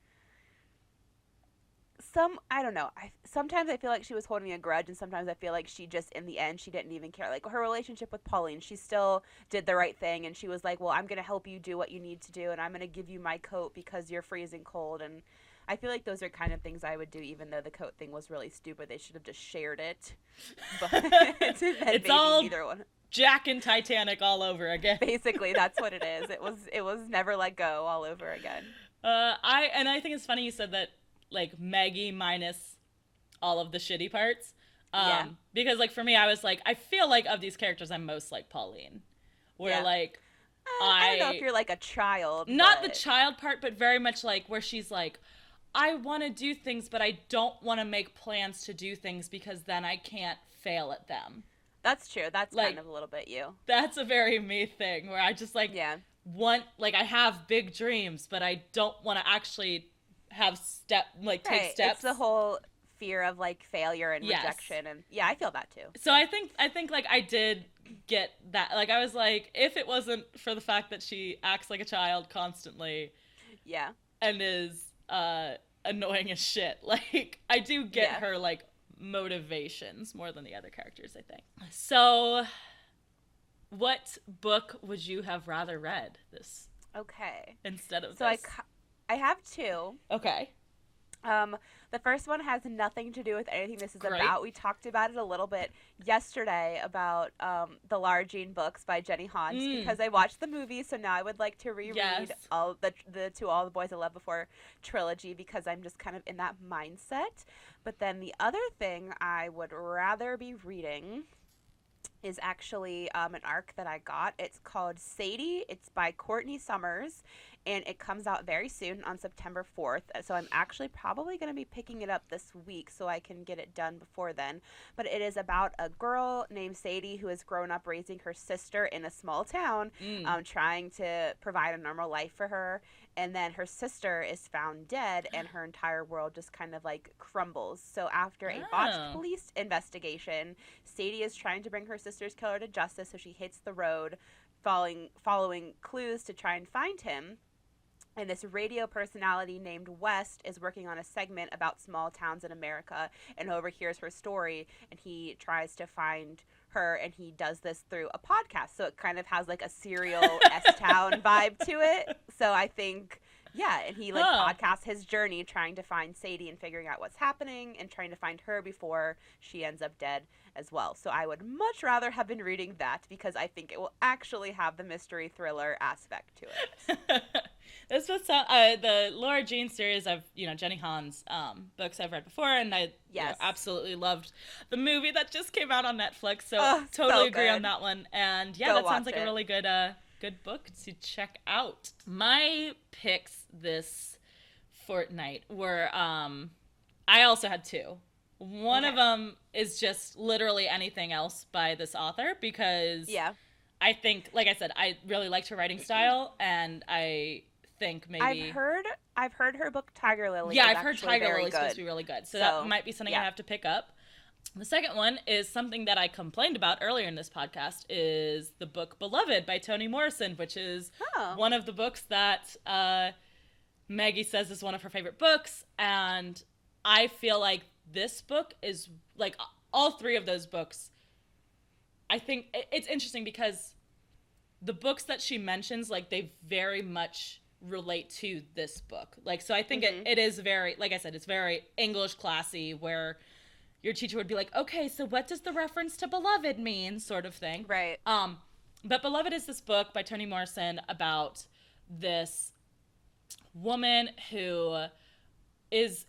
B: I don't know. Sometimes I feel like she was holding a grudge, and sometimes I feel like she just, in the end, she didn't even care. Like, her relationship with Pauline, she still did the right thing, and she was like, well, I'm going to help you do what you need to do, and I'm going to give you my coat because you're freezing cold, and I feel like those are kind of things I would do, even though the coat thing was really stupid. They should have just shared it. But it's
A: all
B: either one.
A: Jack and Titanic all over again.
B: Basically, that's what it is. It was never let go all over again.
A: I think it's funny you said that, like, Maggie minus all of the shitty parts. Because, like, for me, I was like, I feel like of these characters, I'm most like Pauline. Where, like,
B: I don't know if you're like a child.
A: Not the child part, but very much like where she's like, I want to do things, but I don't want to make plans to do things because then I can't fail at them.
B: That's true. That's like, kind of a little bit you.
A: That's a very me thing where I just, like, want, like, I have big dreams, but I don't want to actually have take steps.
B: It's the whole fear of, like, failure and rejection, and I feel that too.
A: So I think like I did get that. Like, I was like, if it wasn't for the fact that she acts like a child constantly, and is annoying as shit, like, I do get her, like, motivations more than the other characters, I think. So what book would you have rather read this?
B: Okay.
A: Instead of
B: so
A: this?
B: I have two.
A: Okay.
B: The first one has nothing to do with anything this is
A: Great.
B: about. We talked about it a little bit yesterday about the Lara Jean books by Jenny Hans because I watched the movie, so now I would like to reread all the To All the Boys I Loved Before trilogy because I'm just kind of in that mindset. But then the other thing I would rather be reading is actually an arc that I got. It's called Sadie. It's by Courtney Summers, and it comes out very soon on September 4th. So I'm actually probably going to be picking it up this week so I can get it done before then. But it is about a girl named Sadie who has grown up raising her sister in a small town, trying to provide a normal life for her. And then her sister is found dead, and her entire world just kind of like crumbles. So after a botched police investigation, Sadie is trying to bring her sister's killer to justice, so she hits the road following clues to try and find him. And this radio personality named West is working on a segment about small towns in America and overhears her story, and he tries to find her, and he does this through a podcast. So it kind of has like a serial S-Town vibe to it. So I think, yeah, and he like podcasts his journey trying to find Sadie and figuring out what's happening and trying to find her before she ends up dead as well. So I would much rather have been reading that because I think it will actually have the mystery thriller aspect to it.
A: This was the Lara Jean series of Jenny Han's books I've read before, and I absolutely loved the movie that just came out on Netflix. So totally agree on that one. And yeah, that sounds like a really good book to check out. My picks this fortnight were I also had two. One of them is just literally anything else by this author because I think, like I said, I really liked her writing style, and I think maybe
B: I've heard her book Tiger Lily.
A: Yeah, I've heard Tiger Lily is supposed to be really good, so that might be something I have to pick up. The second one is something that I complained about earlier in this podcast, is the book Beloved by Toni Morrison, which is one of the books that Maggie says is one of her favorite books, and I feel like this book is like all three of those books. I think it's interesting because the books that she mentions, like, they very much relate to this book. Like, so I think it is very, like I said, it's very English classy, where your teacher would be like, okay, so what does the reference to Beloved mean, sort of thing.
B: Right.
A: But Beloved is this book by Toni Morrison about this woman who is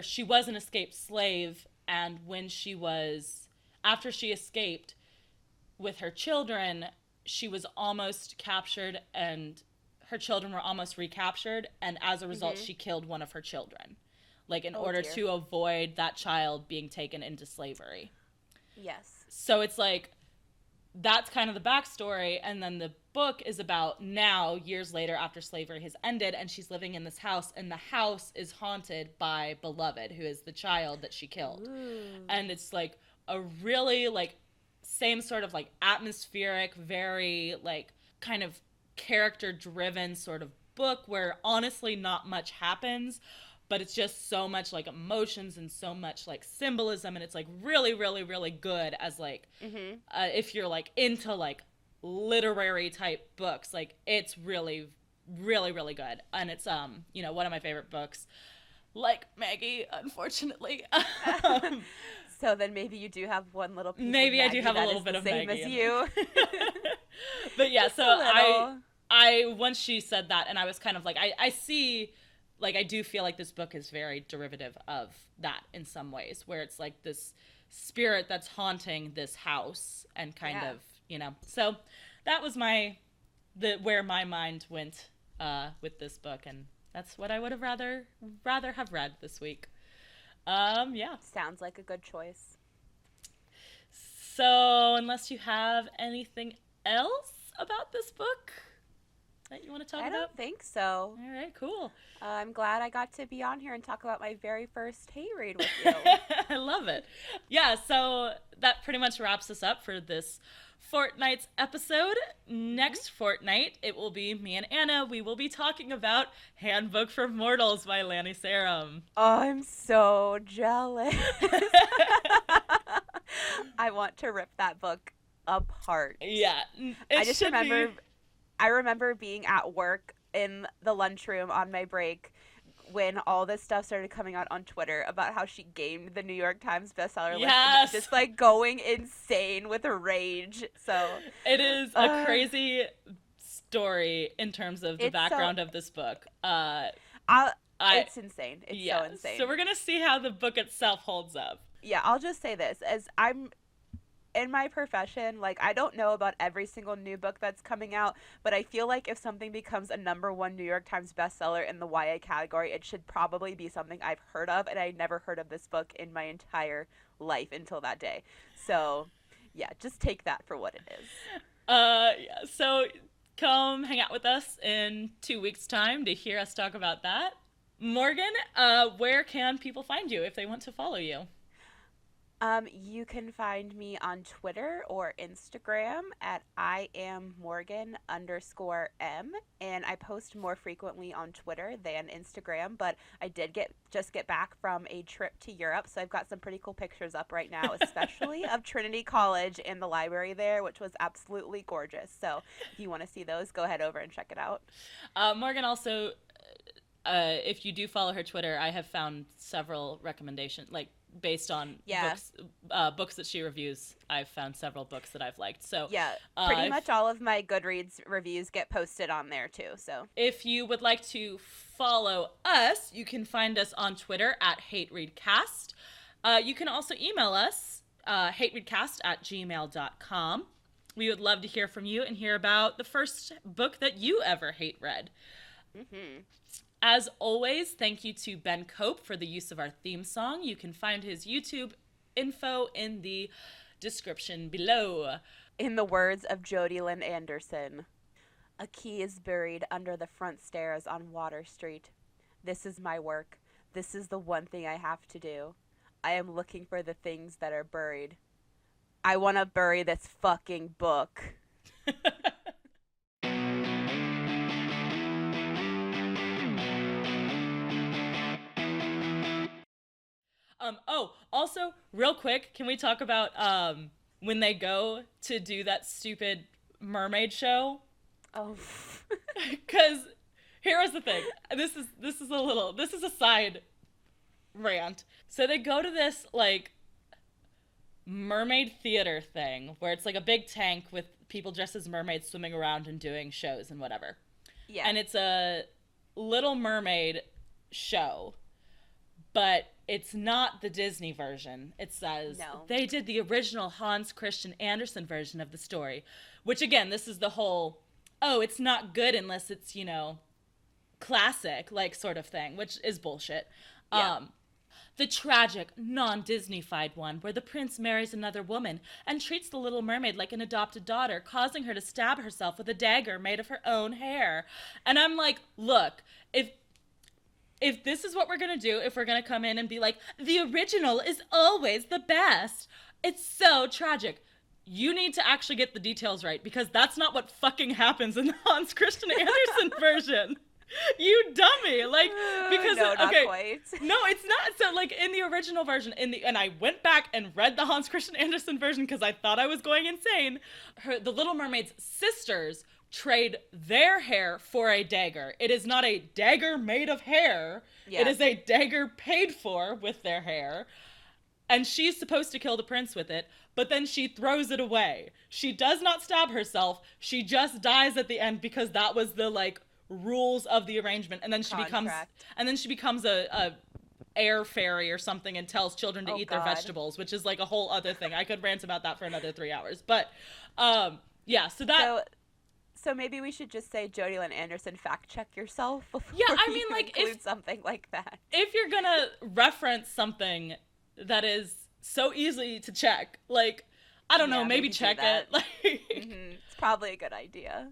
A: she was an escaped slave, and when after she escaped with her children, she was almost captured, and her children were almost recaptured, and as a result, she killed one of her children, like, in order to avoid that child being taken into slavery.
B: Yes.
A: So it's like, that's kind of the backstory, and then the book is about now, years later, after slavery has ended, and she's living in this house, and the house is haunted by Beloved, who is the child that she killed. Ooh. And it's like a really, like, same sort of, like, atmospheric, very, like, kind of character-driven sort of book where honestly not much happens, but it's just so much, like, emotions and so much, like, symbolism, and it's, like, really, really, really good as, like, if you're, like, into, like, literary type books. Like, it's really, really, really good, and it's one of my favorite books, like Maggie, unfortunately.
B: So then maybe you do have one little piece
A: maybe
B: of
A: I do have a little bit of
B: Maggie. Same as you.
A: But yeah, so I once she said that, and I was kind of like, I see, like, I do feel like this book is very derivative of that in some ways, where it's like this spirit that's haunting this house, and kind of, so that was where my mind went with this book, and that's what I would have rather have read this week. Yeah.
B: Sounds like a good choice.
A: So, unless you have anything else about this book that you want to talk about?
B: I don't think so.
A: All right, cool.
B: I'm glad I got to be on here and talk about my very first Hey Read with you.
A: I love it. Yeah, so that pretty much wraps us up for this fortnight's episode. Next fortnight, it will be me and Anna. We will be talking about Handbook for Mortals by Lanny Sarum.
B: Oh, I'm so jealous. I want to rip that book apart.
A: Yeah.
B: I remember being at work in the lunchroom on my break when all this stuff started coming out on Twitter about how she gamed the New York Times bestseller list,
A: Yes.
B: just like going insane with rage. So
A: it is a crazy story in terms of the background of this book.
B: It's insane. It's so insane.
A: So we're gonna see how the book itself holds up.
B: Yeah, I'll just say this: as I'm in my profession, like, I don't know about every single new book that's coming out, but I feel like if something becomes a #1 New York Times bestseller in the YA category, it should probably be something I've heard of, and I never heard of this book in my entire life until that day. So, yeah, just take that for what it is.
A: Yeah, so come hang out with us in 2 weeks' time to hear us talk about that. Morgan, where can people find you if they want to follow you?
B: You can find me on Twitter or Instagram at IamMorgan_M, and I post more frequently on Twitter than Instagram, but I did just get back from a trip to Europe, so I've got some pretty cool pictures up right now, especially of Trinity College and the library there, which was absolutely gorgeous. So if you want to see those, go head over and check it out.
A: Morgan also, if you do follow her Twitter, I have found several recommendations, like, based on books that she reviews. I've found several books that I've liked. So
B: yeah, pretty much all of my Goodreads reviews get posted on there too. So
A: if you would like to follow us, you can find us on Twitter at HateReadCast. You can also email us, hatereadcast@gmail.com. We would love to hear from you and hear about the first book that you ever hate read. Mm-hmm. As always, thank you to Ben Cope for the use of our theme song. You can find his YouTube info in the description below.
B: In the words of Jodi Lynn Anderson, a key is buried under the front stairs on Water Street. This is my work. This is the one thing I have to do. I am looking for the things that are buried. I want to bury this fucking book.
A: Also, real quick, can we talk about when they go to do that stupid mermaid show?
B: Oh.
A: Because here was the thing. This is a side rant. So they go to this, like, mermaid theater thing where it's like a big tank with people dressed as mermaids swimming around and doing shows and whatever. Yeah. And it's a Little Mermaid show. But it's not the Disney version. It says they did the original Hans Christian Andersen version of the story, which, again, this is the whole, it's not good unless it's, classic, like, sort of thing, which is bullshit. Yeah. The tragic, non-Disney-fied one where the prince marries another woman and treats the Little Mermaid like an adopted daughter, causing her to stab herself with a dagger made of her own hair. And I'm like, look, if this is what we're going to do, if we're going to come in and be like, the original is always the best, it's so tragic. You need to actually get the details right, because that's not what fucking happens in the Hans Christian Andersen version. You dummy. Like, because,
B: no, not quite.
A: No, it's not. So, like, in the original version, and I went back and read the Hans Christian Andersen version because I thought I was going insane. The Little Mermaid's sisters trade their hair for a dagger. It is not a dagger made of hair. Yeah. It is a dagger paid for with their hair. And she's supposed to kill the prince with it, but then she throws it away. She does not stab herself. She just dies at the end because that was the, like, rules of the arrangement. And then she becomes a air fairy or something and tells children to eat their vegetables, which is like a whole other thing. I could rant about that for another 3 hours. But yeah,
B: So maybe we should just say, Jodi Lynn Anderson, fact check yourself before you include something like that.
A: If you're gonna reference something that is so easy to check, like, I don't know, maybe check it. Like,
B: it's probably a good idea.